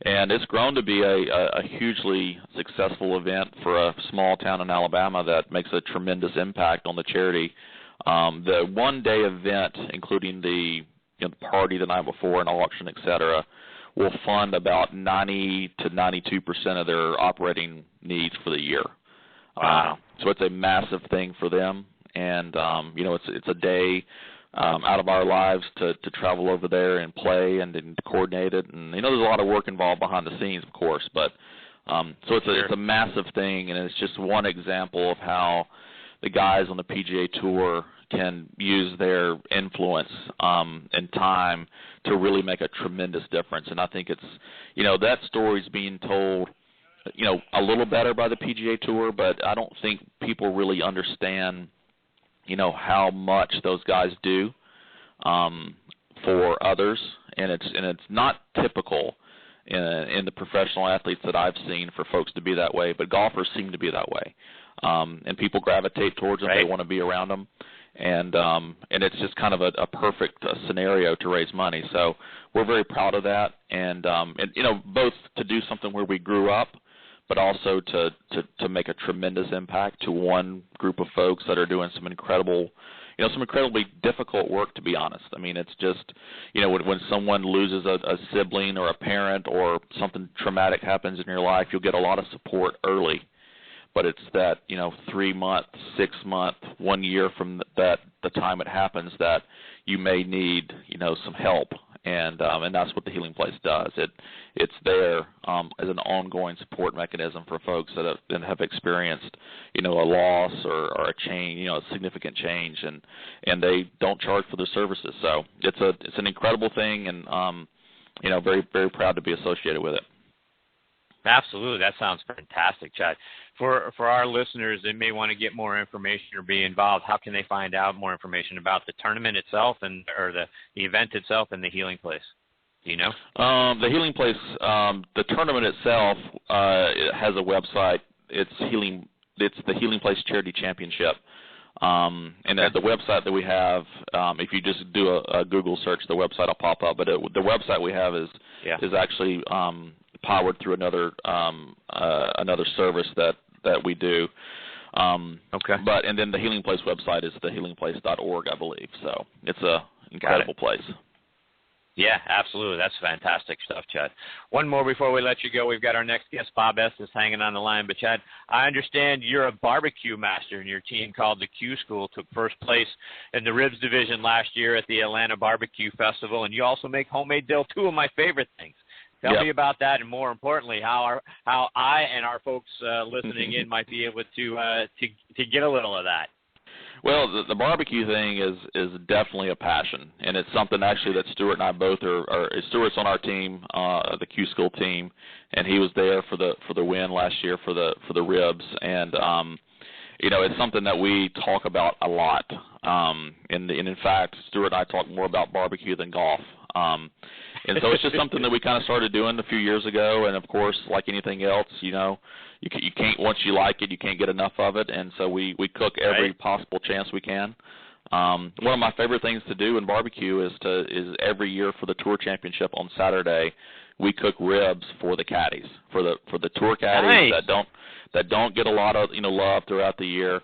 And it's grown to be a hugely successful event for a small town in Alabama that makes a tremendous impact on the charity. The one-day event, including the party the night before and auction, et cetera, will fund about 90 to 92% of their operating needs for the year. Wow. So it's a massive thing for them, and it's a day out of our lives to travel over there and play and to coordinate it. And there's a lot of work involved behind the scenes, of course, but so it's a massive thing, and it's just one example of how the guys on the PGA Tour can use their influence and time to really make a tremendous difference. And I think it's, that story's being told, a little better by the PGA Tour, but I don't think people really understand, how much those guys do for others. And it's not typical in the professional athletes that I've seen for folks to be that way, but golfers seem to be that way. And people gravitate towards them. Right. They want to be around them. And it's just kind of a perfect scenario to raise money. So we're very proud of that, and both to do something where we grew up, but also to make a tremendous impact to one group of folks that are doing some incredibly difficult work, to be honest. I mean, it's just, when someone loses a sibling or a parent or something traumatic happens in your life, you'll get a lot of support early. But it's that 3 month, 6 month, 1 year from the time it happens that you may need some help, and that's what the Healing Place does. It's there as an ongoing support mechanism for folks that have experienced a loss or a change, a significant change, and they don't charge for their services. So it's an incredible thing, and very, very proud to be associated with it. Absolutely. That sounds fantastic, Chad. For our listeners that may want to get more information or be involved, how can they find out more information about the tournament itself or the event itself and the Healing Place? Do you know? The Healing Place, the tournament itself has a website. It's the Healing Place Charity Championship. And the website that we have, if you just do a Google search, the website will pop up. But the website we have is actually powered through another service that we do. But and then the Healing Place website is thehealingplace.org, I believe. So it's an incredible place. Yeah, absolutely. That's fantastic stuff, Chad. One more before we let you go. We've got our next guest, Bob Estes, hanging on the line. But, Chad, I understand you're a barbecue master, and your team called the Q School took first place in the ribs division last year at the Atlanta Barbecue Festival, and you also make homemade dill, two of my favorite things. Tell me about that, and more importantly, how I and our folks listening in might be able to get a little of that. Well, the barbecue thing is definitely a passion, and it's something actually that Stuart and I both are Stuart's on our team, the Q School team, and he was there for the win last year for the ribs, and it's something that we talk about a lot, and in fact, Stuart and I talk more about barbecue than golf. And so it's just something that we kind of started doing a few years ago, and of course, like anything else, you can't, once you like it, you can't get enough of it, and so we cook every possible chance we can. One of my favorite things to do in barbecue is every year for the Tour Championship on Saturday, we cook ribs for the caddies, for the Tour caddies that don't get a lot of love throughout the year.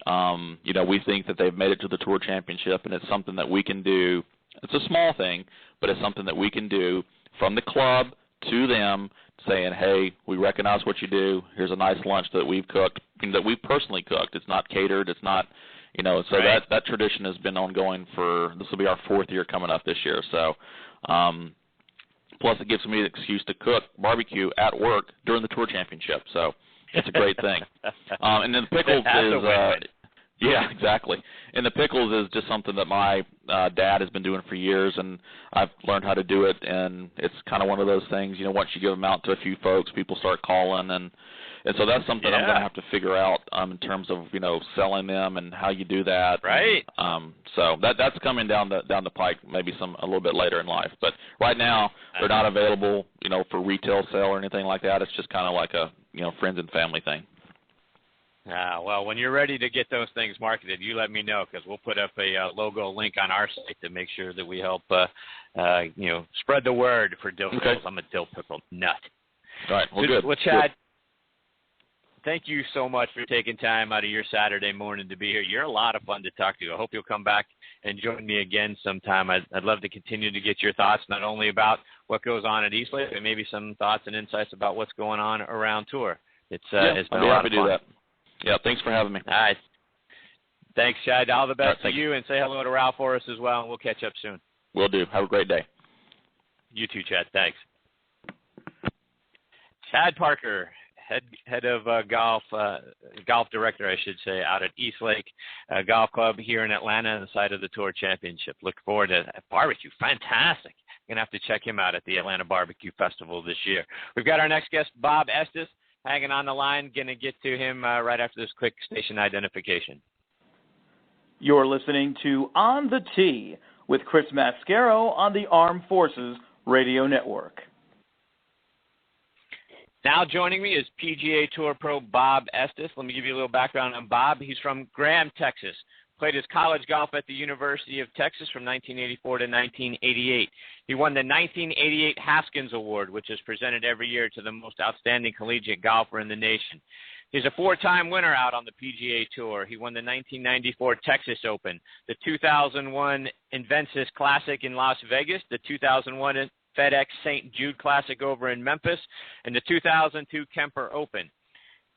We think that they've made it to the Tour Championship, and it's something that we can do. It's a small thing, but it's something that we can do from the club to them, saying, hey, we recognize what you do. Here's a nice lunch that we've cooked, that we personally cooked. It's not catered. It's not, so that tradition has been ongoing this will be our 4th year coming up this year. So, Plus, it gives me an excuse to cook barbecue at work during the Tour Championship. So it's a great thing. And then the pickles is yeah, exactly. And the pickles is just something that my dad has been doing for years, and I've learned how to do it. And it's kind of one of those things, once you give them out to a few folks, people start calling, and so that's something I'm going to have to figure out in terms of selling them and how you do that. Right. So that's coming down the pike, maybe a little bit later in life. But right now they're not available, for retail sale or anything like that. It's just kind of like a friends and family thing. Well, when you're ready to get those things marketed, you let me know, because we'll put up a logo link on our site to make sure that we help, spread the word for dill pickles. I'm a dill pickle nut. All right. Well, good. Well, Chad, thank you so much for taking time out of your Saturday morning to be here. You're a lot of fun to talk to. I hope you'll come back and join me again sometime. I'd love to continue to get your thoughts, not only about what goes on at Eastlake, but maybe some thoughts and insights about what's going on around tour. It's been a lot of fun. Do that. Yeah, thanks for having me. All right. Thanks, Chad. All the best to you, and say hello to Ralph for us as well, and we'll catch up soon. Will do. Have a great day. You too, Chad. Thanks. Chad Parker, head of golf director, I should say, out at Eastlake Golf Club here in Atlanta on the side of the Tour Championship. Look forward to barbecue. Fantastic. Going to have to check him out at the Atlanta Barbecue Festival this year. We've got our next guest, Bob Estes, hanging on the line. Going to get to him right after this quick station identification. You're listening to On the Tee with Chris Mascaro on the Armed Forces Radio Network. Now joining me is PGA Tour pro Bob Estes. Let me give you a little background on Bob. He's from Graham, Texas. Played his college golf at the University of Texas from 1984 to 1988. He won the 1988 Haskins Award, which is presented every year to the most outstanding collegiate golfer in the nation. He's a four-time winner out on the PGA Tour. He won the 1994 Texas Open, the 2001 Inventus Classic in Las Vegas, the 2001 FedEx St. Jude Classic over in Memphis, and the 2002 Kemper Open.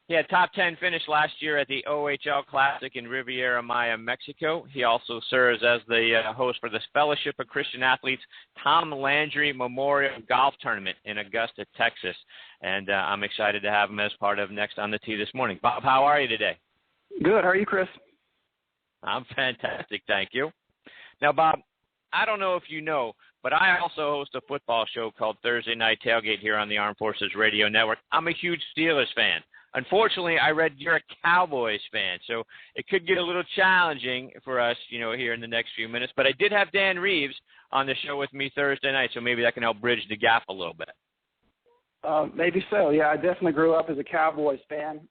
He had top 10 finish last year at the OHL Classic in Riviera Maya, Mexico. He also serves as the host for the Fellowship of Christian Athletes Tom Landry Memorial Golf Tournament in Augusta, Texas. And I'm excited to have him as part of Next on the Tee this morning. Bob, how are you today? Good. How are you, Chris? I'm fantastic, thank you. Now, Bob, I don't know if you know, but I also host a football show called Thursday Night Tailgate here on the Armed Forces Radio Network. I'm a huge Steelers fan. Unfortunately, I read you're a Cowboys fan, so it could get a little challenging for us, here in the next few minutes. But I did have Dan Reeves on the show with me Thursday night, so maybe that can help bridge the gap a little bit. Maybe so. Yeah, I definitely grew up as a Cowboys fan.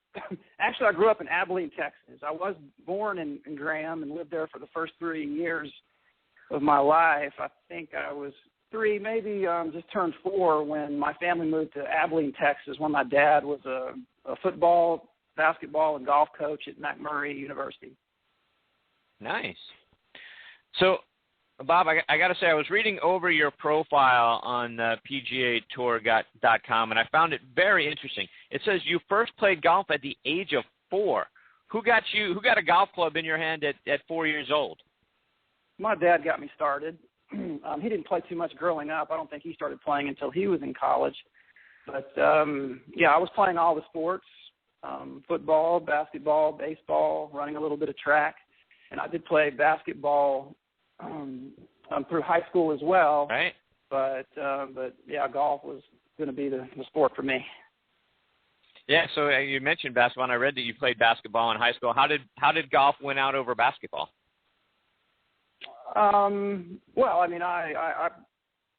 Actually, I grew up in Abilene, Texas. I was born in Graham and lived there for the first 3 years of my life. I think I was 3, maybe just turned 4 when my family moved to Abilene, Texas, when my dad was a football, basketball, and golf coach at McMurray University. Nice. So, Bob, I got to say, I was reading over your profile on PGAtour.com, and I found it very interesting. It says you first played golf at the age of 4. Who got a golf club in your hand at 4 years old? My dad got me started. He didn't play too much growing up. I don't think he started playing until he was in college. But, I was playing all the sports, football, basketball, baseball, running a little bit of track. And I did play basketball through high school as well. Right. But golf was going to be the sport for me. Yeah, so you mentioned basketball, and I read that you played basketball in high school. How did golf win out over basketball? I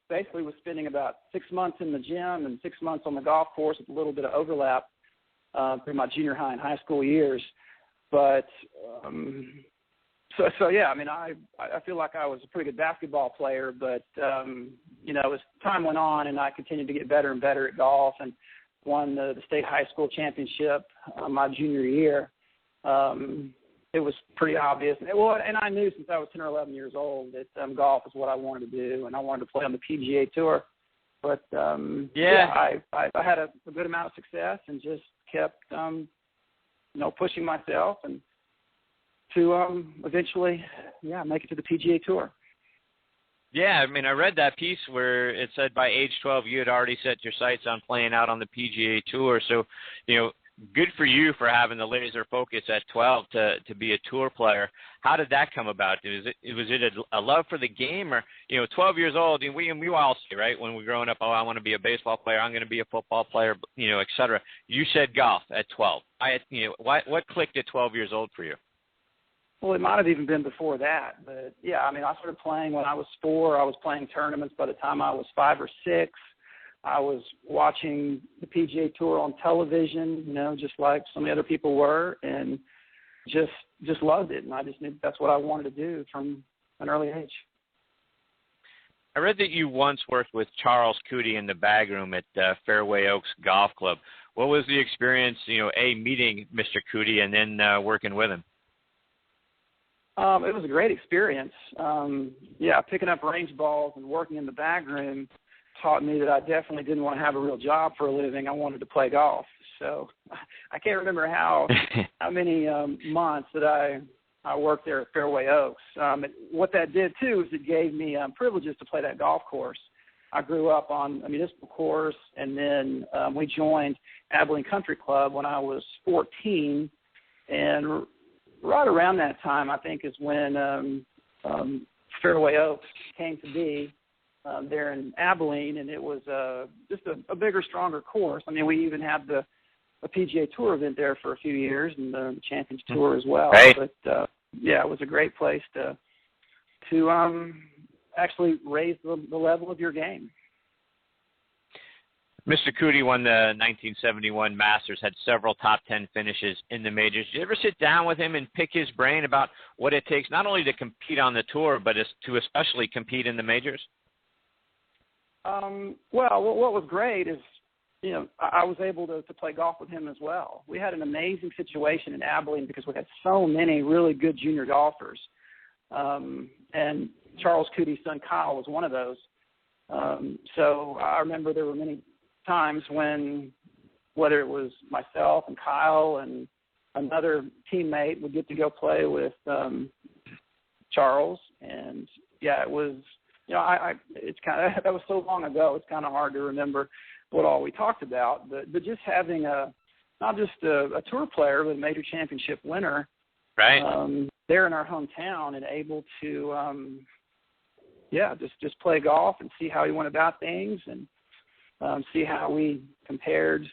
basically was spending about 6 months in the gym and 6 months on the golf course with a little bit of overlap through my junior high and high school years. But I feel like I was a pretty good basketball player, but as time went on and I continued to get better and better at golf and won the state high school championship my junior year, it was pretty obvious. And I knew since I was 10 or 11 years old that golf is what I wanted to do, and I wanted to play on the PGA Tour. But, I had a good amount of success and just kept, pushing myself and to eventually, make it to the PGA Tour. Yeah, I mean, I read that piece where it said by age 12 you had already set your sights on playing out on the PGA Tour. So, good for you for having the laser focus at 12 to be a tour player. How did that come about? Was it a love for the game, or 12 years old? And we all say, right, when we're growing up, oh, I want to be a baseball player, I'm going to be a football player, et cetera. You said golf at 12. What clicked at 12 years old for you? Well, it might have even been before that, but yeah, I mean, I started playing when I was 4. I was playing tournaments by the time I was 5 or 6. I was watching the PGA Tour on television, just like some of the other people were, and just loved it. And I just knew that's what I wanted to do from an early age. I read that you once worked with Charles Coody in the bag room at Fairway Oaks Golf Club. What was the experience, meeting Mr. Coody and then working with him? It was a great experience. Picking up range balls and working in the bag room taught me that I definitely didn't want to have a real job for a living. I wanted to play golf. So I can't remember how many months that I worked there at Fairway Oaks. What that did, too, is it gave me privileges to play that golf course. I grew up on a municipal course, and then we joined Abilene Country Club when I was 14, and right around that time, I think, is when Fairway Oaks came to be there in Abilene, and it was just a bigger, stronger course. I mean, we even had a PGA Tour event there for a few years, and the Champions Tour as well. Right. But it was a great place to actually raise the level of your game. Mr. Coody won the 1971 Masters, had several top 10 finishes in the majors. Did you ever sit down with him and pick his brain about what it takes not only to compete on the tour, but to especially compete in the majors? Well, what was great is, I was able to play golf with him as well. We had an amazing situation in Abilene because we had so many really good junior golfers. And Charles Coody's son, Kyle, was one of those. So I remember there were many times when, whether it was myself and Kyle and another teammate, would get to go play with Charles. And, it was, it's kind of, that was so long ago, it's kind of hard to remember what all we talked about. But just having not just a tour player, but a major championship winner, right, there in our hometown, and able to, just play golf and see how he went about things, and see how we compared,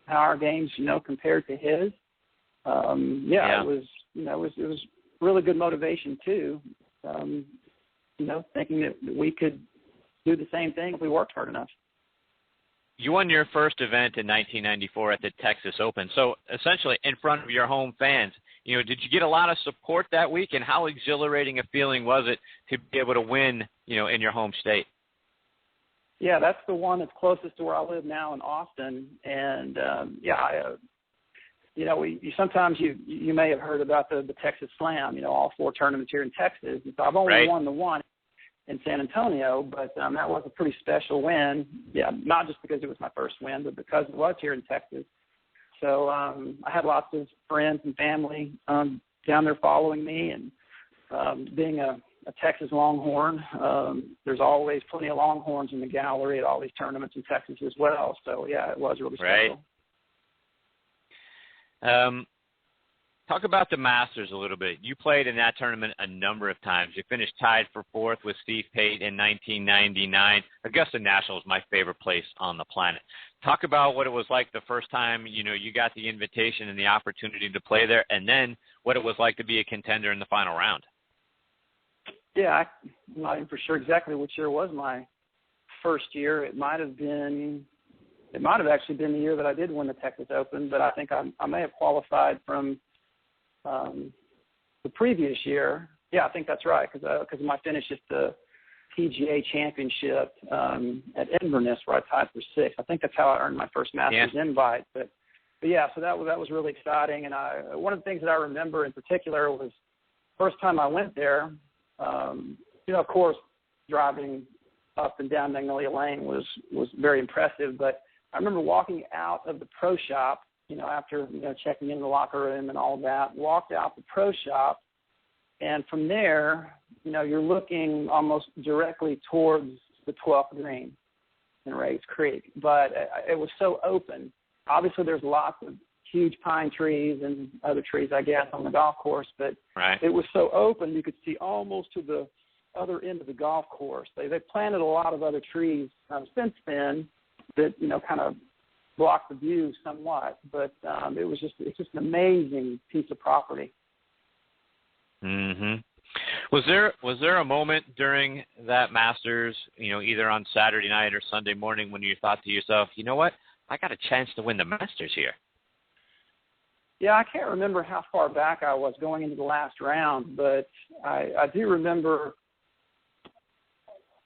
how our games, compared to his. It was really good motivation too. Thinking that we could do the same thing if we worked hard enough. You won your first event in 1994 at the Texas Open. So essentially in front of your home fans, did you get a lot of support that week, and how exhilarating a feeling was it to be able to win, in your home state? Yeah, that's the one that's closest to where I live now in Austin. And, sometimes you may have heard about the Texas Slam, all 4 tournaments here in Texas. And so I've only won the one in San Antonio, but that was a pretty special win. Yeah, not just because it was my first win, but because it was here in Texas. So I had lots of friends and family down there following me, and being a Texas Longhorn, there's always plenty of Longhorns in the gallery at all these tournaments in Texas as well. So, it was really special. Right. Talk about the Masters a little bit. You played in that tournament a number of times. You finished tied for 4th with Steve Pate in 1999. Augusta National is my favorite place on the planet. Talk about what it was like the first time, you got the invitation and the opportunity to play there, and then what it was like to be a contender in the final round. Yeah, I'm not even for sure exactly which year was my first year. It might have actually been the year that I did win the Texas Open, but I think I may have qualified from the previous year. Yeah, I think that's right, because my finish at the PGA Championship at Inverness, where I tied for 6th. I think that's how I earned my first Masters invite. But so that was really exciting. And one of the things that I remember in particular was first time I went there. Of course, driving up and down Magnolia Lane was very impressive. But I remember walking out of the pro shop, after checking in the locker room and all that, walked out the pro shop, And from there, you're looking almost directly towards the 12th green in Rays Creek. But it was so open. Obviously, there's lots of huge pine trees and other trees, I guess, on the golf course. But It was so open, you could see almost to the other end of the golf course. They planted a lot of other trees since then that, kind of blocked the view somewhat. But it's just an amazing piece of property. Mm-hmm. Was there a moment during that Masters, either on Saturday night or Sunday morning, when you thought to yourself, you know what, I got a chance to win the Masters here? Yeah, I can't remember how far back I was going into the last round, but I do remember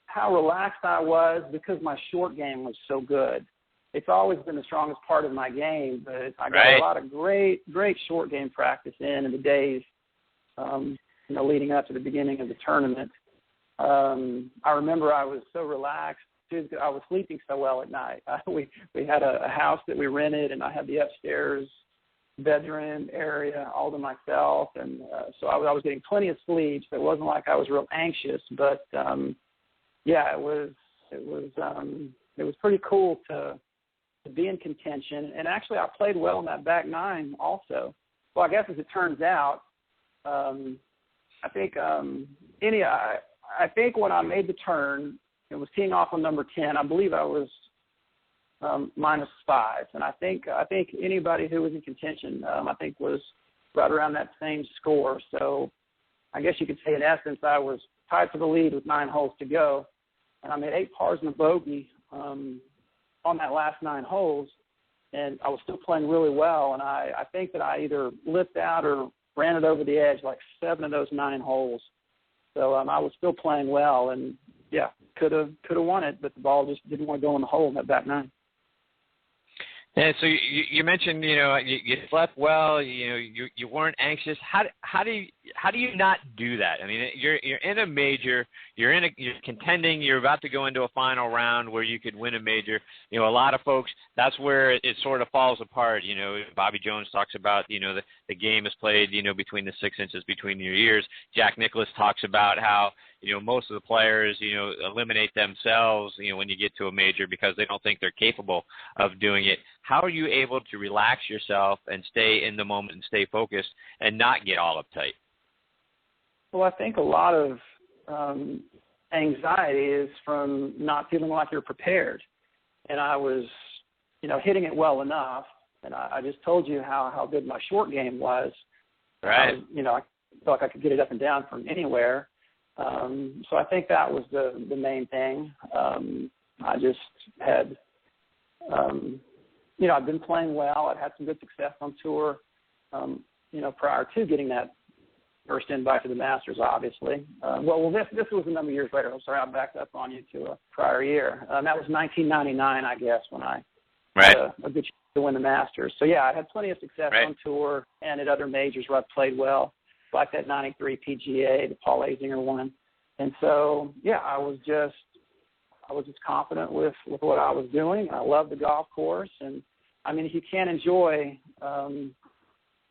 how relaxed I was because my short game was so good. It's always been the strongest part of my game, but I got a lot of great short game practice in the days leading up to the beginning of the tournament. I remember I was so relaxed, too, because I was sleeping so well at night. We had a house that we rented, and I had the upstairs bedroom area all to myself, and so I was getting plenty of sleep, so it wasn't like I was real anxious, but it was pretty cool to be in contention. And actually, I played well in that back nine also. Well, I guess as it turns out, I think when I made the turn, it was teeing off on number 10. I believe I was -5, and I think anybody who was in contention, I think, was right around that same score. So I guess you could say, in essence, I was tied for the lead with 9 holes to go, and I made 8 pars and a bogey on that last 9 holes, and I was still playing really well. And I think that I either lipped out or ran it over the edge like 7 of those 9 holes. So I was still playing well, and could have won it, but the ball just didn't want to go in the hole in that back 9. Yeah, so you mentioned you slept well, you weren't anxious. How do you not do that? I mean, you're in a major, you're contending, you're about to go into a final round where you could win a major. A lot of folks, that's where it sort of falls apart. Bobby Jones talks about the game is played between the 6 inches between your ears. Jack Nicklaus talks about how most of the players eliminate themselves when you get to a major because they don't think they're capable of doing it. How are you able to relax yourself and stay in the moment and stay focused and not get all uptight? Well, I think a lot of anxiety is from not feeling like you're prepared. And I was, hitting it well enough. And I just told you how good my short game was. Right. I felt like I could get it up and down from anywhere. So I think that was the main thing. I just had, I've been playing well. I'd had some good success on tour, prior to getting that first invite to the Masters, obviously. This was a number of years later. I'm sorry, I backed up on you to a prior year. That was 1999, I guess, when I had a good chance to win the Masters. So, I had plenty of success on tour and at other majors where I played well, like that 93 PGA, the Paul Azinger one. And so, I was just confident with what I was doing. I loved the golf course. And, I mean, if you can't enjoy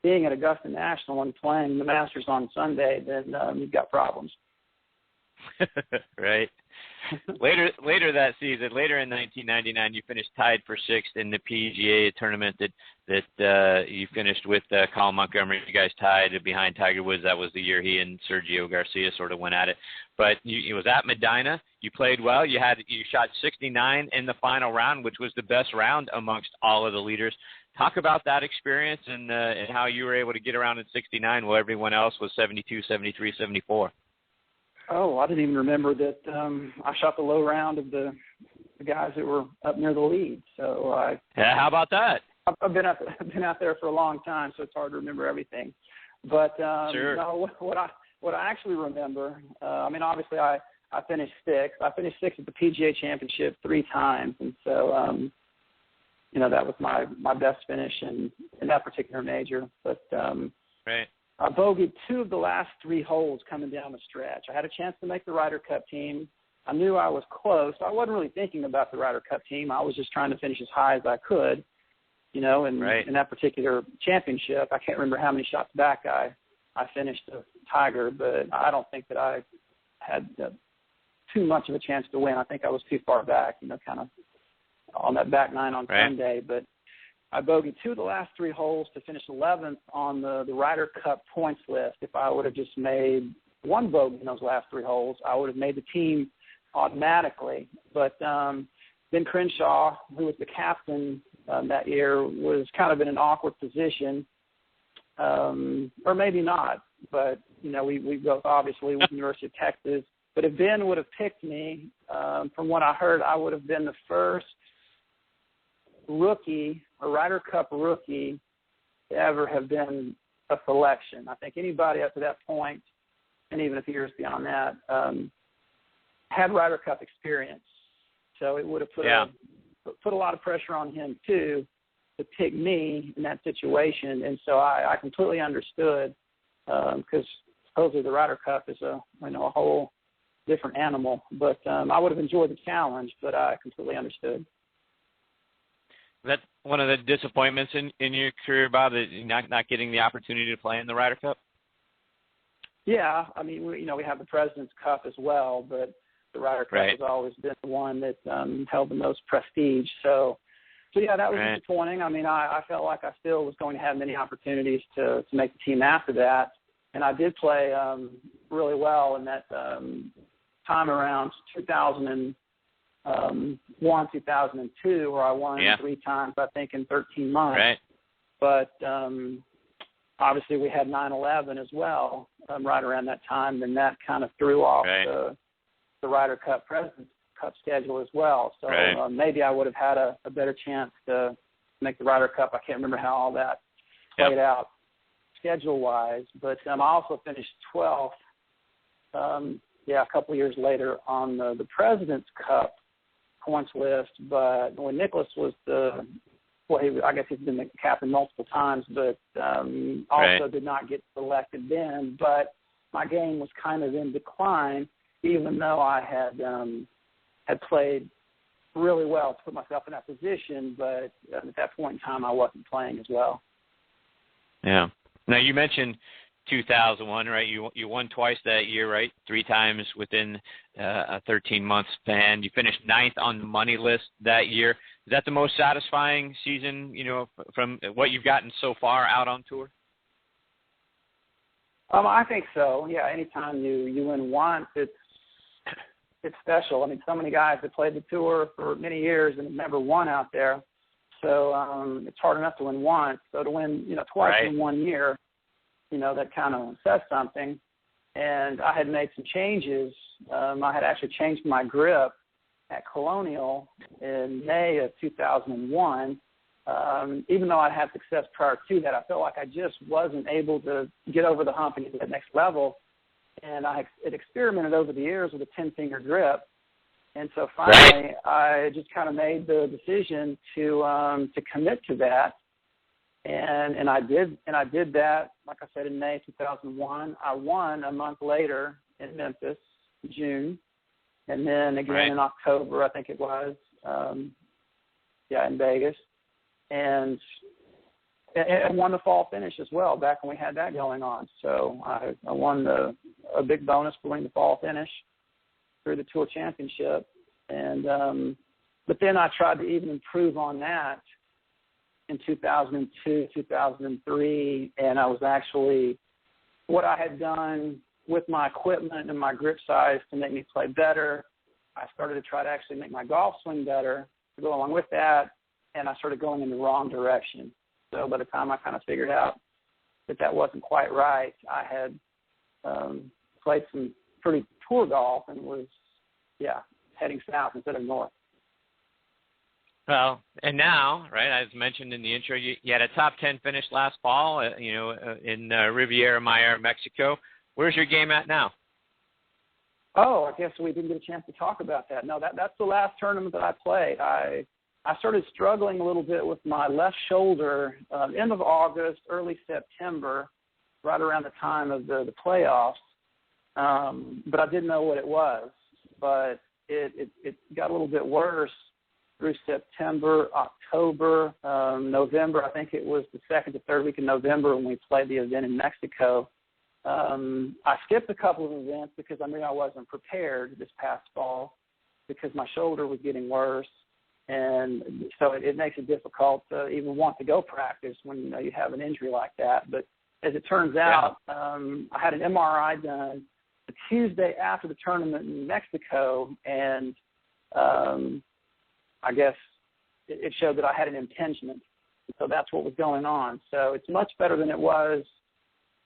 being at Augusta National and playing the Masters on Sunday, then you've got problems. Right. Later that season, later in 1999, you finished tied for 6th in the PGA tournament that you finished with Colin Montgomery. You guys tied behind Tiger Woods. That was the year he and Sergio Garcia sort of went at it. But it was at Medina. You played well. You shot 69 in the final round, which was the best round amongst all of the leaders. Talk about that experience and how you were able to get around in 69 while everyone else was 72, 73, 74. Oh, I didn't even remember that I shot the low round of the guys that were up near the lead. So how about that? I've been out there for a long time, so it's hard to remember everything. But sure. No, what I actually remember, obviously I finished 6th. I finished 6th at the PGA Championship 3 times, and so that was my best finish in that particular major. But right. I bogeyed 2 of the last 3 holes coming down the stretch. I had a chance to make the Ryder Cup team. I knew I was close. I wasn't really thinking about the Ryder Cup team. I was just trying to finish as high as I could, in that particular championship. I can't remember how many shots back I I finished a Tiger, but I don't think that I had too much of a chance to win. I think I was too far back, kind of on that back nine on Sunday. But I bogeyed 2 of the last 3 holes to finish 11th on the Ryder Cup points list. If I would have just made 1 bogey in those last 3 holes, I would have made the team automatically. But Ben Crenshaw, who was the captain that year, was kind of in an awkward position, or maybe not. But, we both obviously went to the University of Texas. But if Ben would have picked me, from what I heard, I would have been the first rookie, a Ryder Cup rookie, to ever have been a selection. I think anybody up to that point, and even a few years beyond that, had Ryder Cup experience. So it would have put a lot of pressure on him, too, to pick me in that situation. And so I completely understood, because supposedly the Ryder Cup is a whole different animal. But I would have enjoyed the challenge, but I completely understood. That's one of the disappointments in your career, Bob, that you're not getting the opportunity to play in the Ryder Cup? Yeah, I mean, we have the President's Cup as well, but the Ryder Cup has always been the one that held the most prestige. So yeah, that was disappointing. I mean, I felt like I still was going to have many opportunities to make the team after that, and I did play really well in that time around 2001, 2002, where I won 3 times, I think, in 13 months. Right. But obviously we had 9/11 as well right around that time, and that kind of threw off the Ryder Cup President's Cup schedule as well. So maybe I would have had a better chance to make the Ryder Cup. I can't remember how all that played out schedule-wise. But I also finished 12th, a couple of years later on the President's Cup points list. But when Nicklaus was I guess he's been the captain multiple times, but also did not get selected then. But my game was kind of in decline, even though I had played really well to put myself in that position. But at that point in time, I wasn't playing as well. Yeah. Now, you mentioned 2001, right? You won twice that year, right? 3 times within a 13-month span. You finished 9th on the money list that year. Is that the most satisfying season, from what you've gotten so far out on tour? I think so. Yeah, anytime you win once, it's special. I mean, so many guys that played the tour for many years and have never won out there. So it's hard enough to win once. So to win, twice in 1 year, that kind of says something. And I had made some changes. I had actually changed my grip at Colonial in May of 2001. Even though I had success prior to that, I felt like I just wasn't able to get over the hump and get to that next level. And I had experimented over the years with a 10-finger grip. And so finally, I just kind of made the decision to commit to that. And I did that, like I said, in May 2001. I won a month later in Memphis, June, and then again in October, I think it was, in Vegas, and won the fall finish as well back when we had that going on. So I won a big bonus for winning the fall finish through the Tour Championship, and but then I tried to even improve on that in 2002, 2003, and I was actually, what I had done with my equipment and my grip size to make me play better, I started to try to actually make my golf swing better to go along with that, and I started going in the wrong direction. So by the time I kind of figured out that wasn't quite right, I had played some pretty poor golf and was, heading south instead of north. Well, and now, as mentioned in the intro, you had a top 10 finish last fall, in Riviera Maya, Mexico. Where's your game at now? Oh, I guess we didn't get a chance to talk about that. No, that's the last tournament that I played. I started struggling a little bit with my left shoulder end of August, early September, right around the time of the playoffs. But I didn't know what it was. But it got a little bit worse through September, October, November. I think it was the second to third week in November when we played the event in Mexico. I skipped a couple of events because I knew I wasn't prepared this past fall because my shoulder was getting worse. And so it makes it difficult to even want to go practice when, you have an injury like that. But as it turns out, I had an MRI done the Tuesday after the tournament in Mexico, and I guess it showed that I had an impingement. So that's what was going on. So it's much better than it was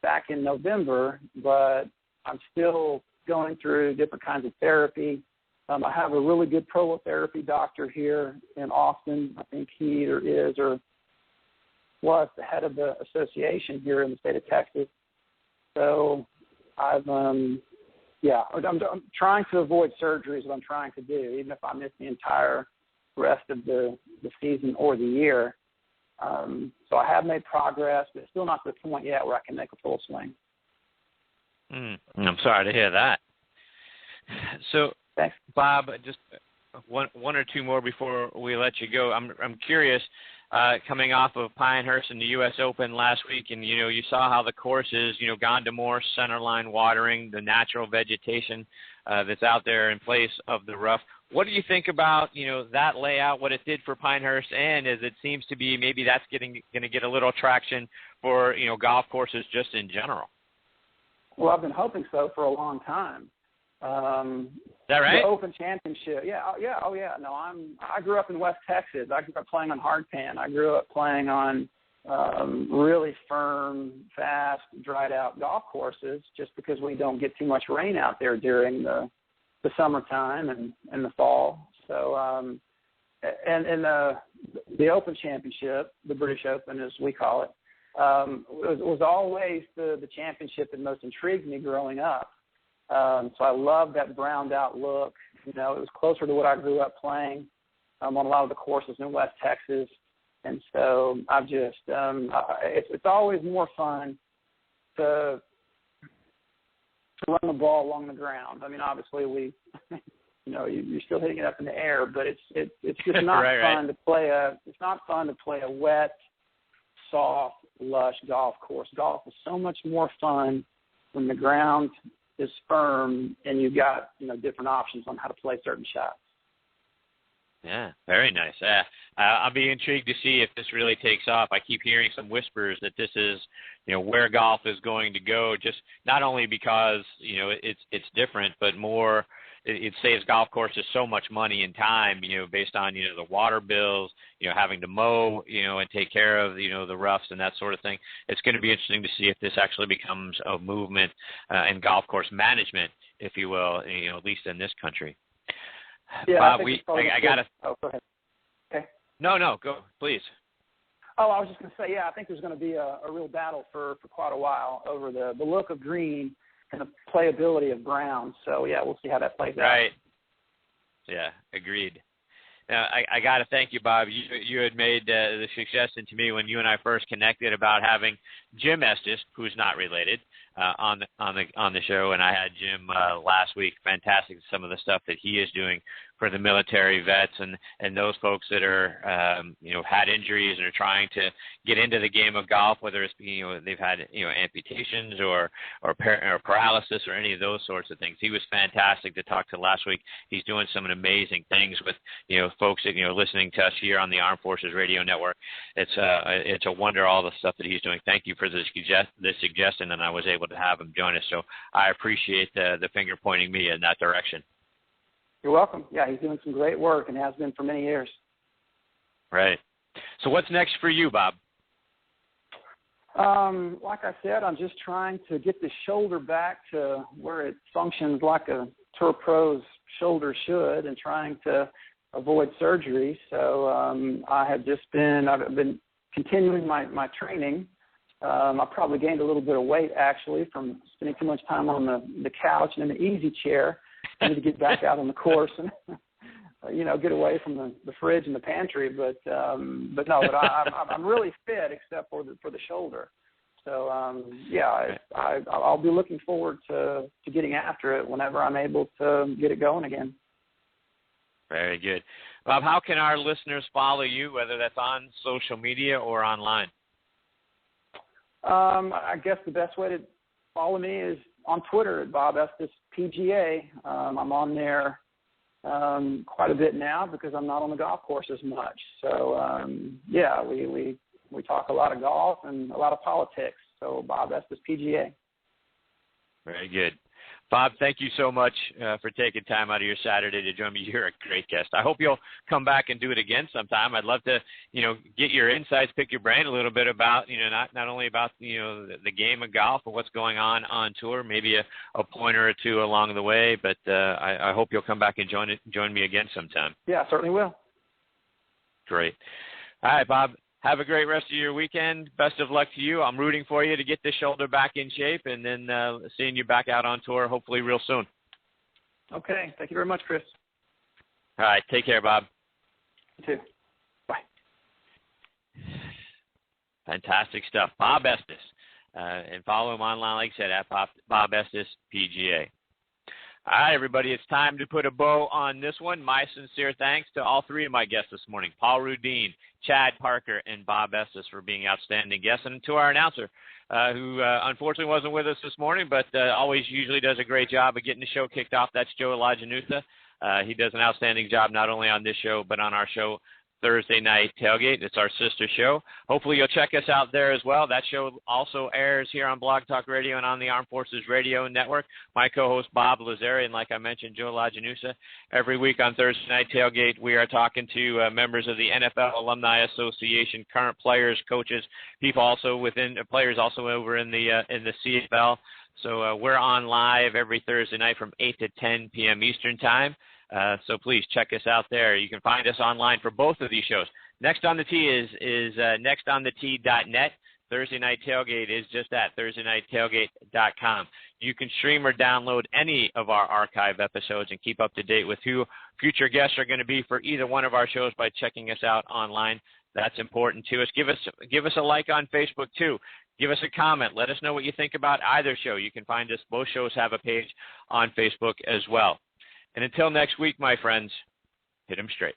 back in November, but I'm still going through different kinds of therapy. I have a really good prolotherapy doctor here in Austin. I think he either is or was the head of the association here in the state of Texas. So I'm trying to avoid surgery is what I'm trying to do, even if I miss the entire rest of the season or the year. So I have made progress, but still not to the point yet where I can make a full swing. I'm sorry to hear that. So, thanks, Bob, just one or two more before we let you go. I'm curious, coming off of Pinehurst and the U.S. Open last week, and, you saw how the course is, gone to more centerline watering, the natural vegetation that's out there in place of the rough. What do you think about, that layout, what it did for Pinehurst, and as it seems to be, maybe that's going to get a little traction for, golf courses just in general? Well, I've been hoping so for a long time. Is that right? The Open Championship, No, I grew up in West Texas. I grew up playing on hardpan. I grew up playing on really firm, fast, dried-out golf courses just because we don't get too much rain out there during the summertime and the fall. So, and the Open Championship, the British Open as we call it, was always the championship that most intrigued me growing up. So I love that browned out look. It was closer to what I grew up playing on a lot of the courses in West Texas. And so I've just, it's always more fun to run the ball along the ground. I mean, obviously you're still hitting it up in the air, but it's just not fun to play it's not fun to play a wet, soft, lush golf course. Golf is so much more fun when the ground is firm and you've got, different options on how to play certain shots. Yeah, very nice. I'll be intrigued to see if this really takes off. I keep hearing some whispers that this is, where golf is going to go, just not only because, it's different, but more it saves golf courses so much money and time, based on, the water bills, having to mow, and take care of, the roughs and that sort of thing. It's going to be interesting to see if this actually becomes a movement in golf course management, if you will, at least in this country. Yeah, Bob, I got to. Oh, go ahead. Okay. No, go, please. Oh, I was just going to say, I think there's going to be a real battle for quite a while over the look of green and the playability of brown. So, we'll see how that plays out. Right. Yeah, agreed. Now, I got to thank you, Bob. You had made the suggestion to me when you and I first connected about having Jim Estes, who's not related, on the show, and I had Jim last week. Fantastic, some of the stuff that he is doing for the military vets and those folks that are had injuries and are trying to get into the game of golf, whether it's they've had amputations or paralysis or any of those sorts of things. He was fantastic to talk to last week. He's doing some amazing things with folks that listening to us here on the Armed Forces Radio Network. It's a wonder all the stuff that he's doing. Thank you for the suggestion, and I was able to have him join us. So I appreciate the finger pointing me in that direction. You're welcome. Yeah, he's doing some great work and has been for many years. Right. So what's next for you, Bob? Like I said, I'm just trying to get the shoulder back to where it functions like a tour pro's shoulder should, and trying to avoid surgery. So I've been continuing my training. I probably gained a little bit of weight, actually, from spending too much time on the couch and in the easy chair. I need to get back out on the course and, get away from the fridge and the pantry. But I'm really fit except for the shoulder. So, I'll be looking forward to getting after it whenever I'm able to get it going again. Very good. Bob, how can our listeners follow you, whether that's on social media or online? I guess the best way to follow me is on Twitter at Bob Estes PGA. I'm on there quite a bit now because I'm not on the golf course as much. So, we talk a lot of golf and a lot of politics. So Bob Estes PGA. Very good. Bob, thank you so much for taking time out of your Saturday to join me. You're a great guest. I hope you'll come back and do it again sometime. I'd love to, get your insights, pick your brain a little bit about, not only about, the game of golf, but what's going on tour, maybe a pointer or two along the way. But I hope you'll come back and join me again sometime. Yeah, I certainly will. Great. All right, Bob. Have a great rest of your weekend. Best of luck to you. I'm rooting for you to get this shoulder back in shape and then seeing you back out on tour hopefully real soon. Okay. Thank you very much, Chris. All right. Take care, Bob. You too. Bye. Fantastic stuff. Bob Estes. And follow him online, like I said, at Bob Estes PGA. All right, everybody, it's time to put a bow on this one. My sincere thanks to all three of my guests this morning, Paul Rudeen, Chad Parker, and Bob Estes for being outstanding guests, and to our announcer, who unfortunately wasn't with us this morning, but always usually does a great job of getting the show kicked off. That's Joe Lajanusa. He does an outstanding job not only on this show, but on our show Thursday Night Tailgate. It's our sister show. Hopefully you'll check us out there as well. That show also airs here on Blog Talk Radio and on the Armed Forces Radio Network. My co-host Bob Lazari, and like I mentioned, Joe Lajanusa. Every week on Thursday Night Tailgate, we are talking to members of the NFL Alumni Association, current players, coaches, people also within players also over in the CFL. So we're on live every Thursday night from 8 to 10 p.m. Eastern Time. So please check us out there. You can find us online for both of these shows. Next on the Tee is nextonthetee.net. Thursday Night Tailgate is just that, thursdaynigttailgate.com. You can stream or download any of our archive episodes and keep up to date with who future guests are going to be for either one of our shows by checking us out online. That's important to us. Give us a like on Facebook too. Give us a comment. Let us know what you think about either show. You can find us. Both shows have a page on Facebook as well. And until next week, my friends, hit 'em straight.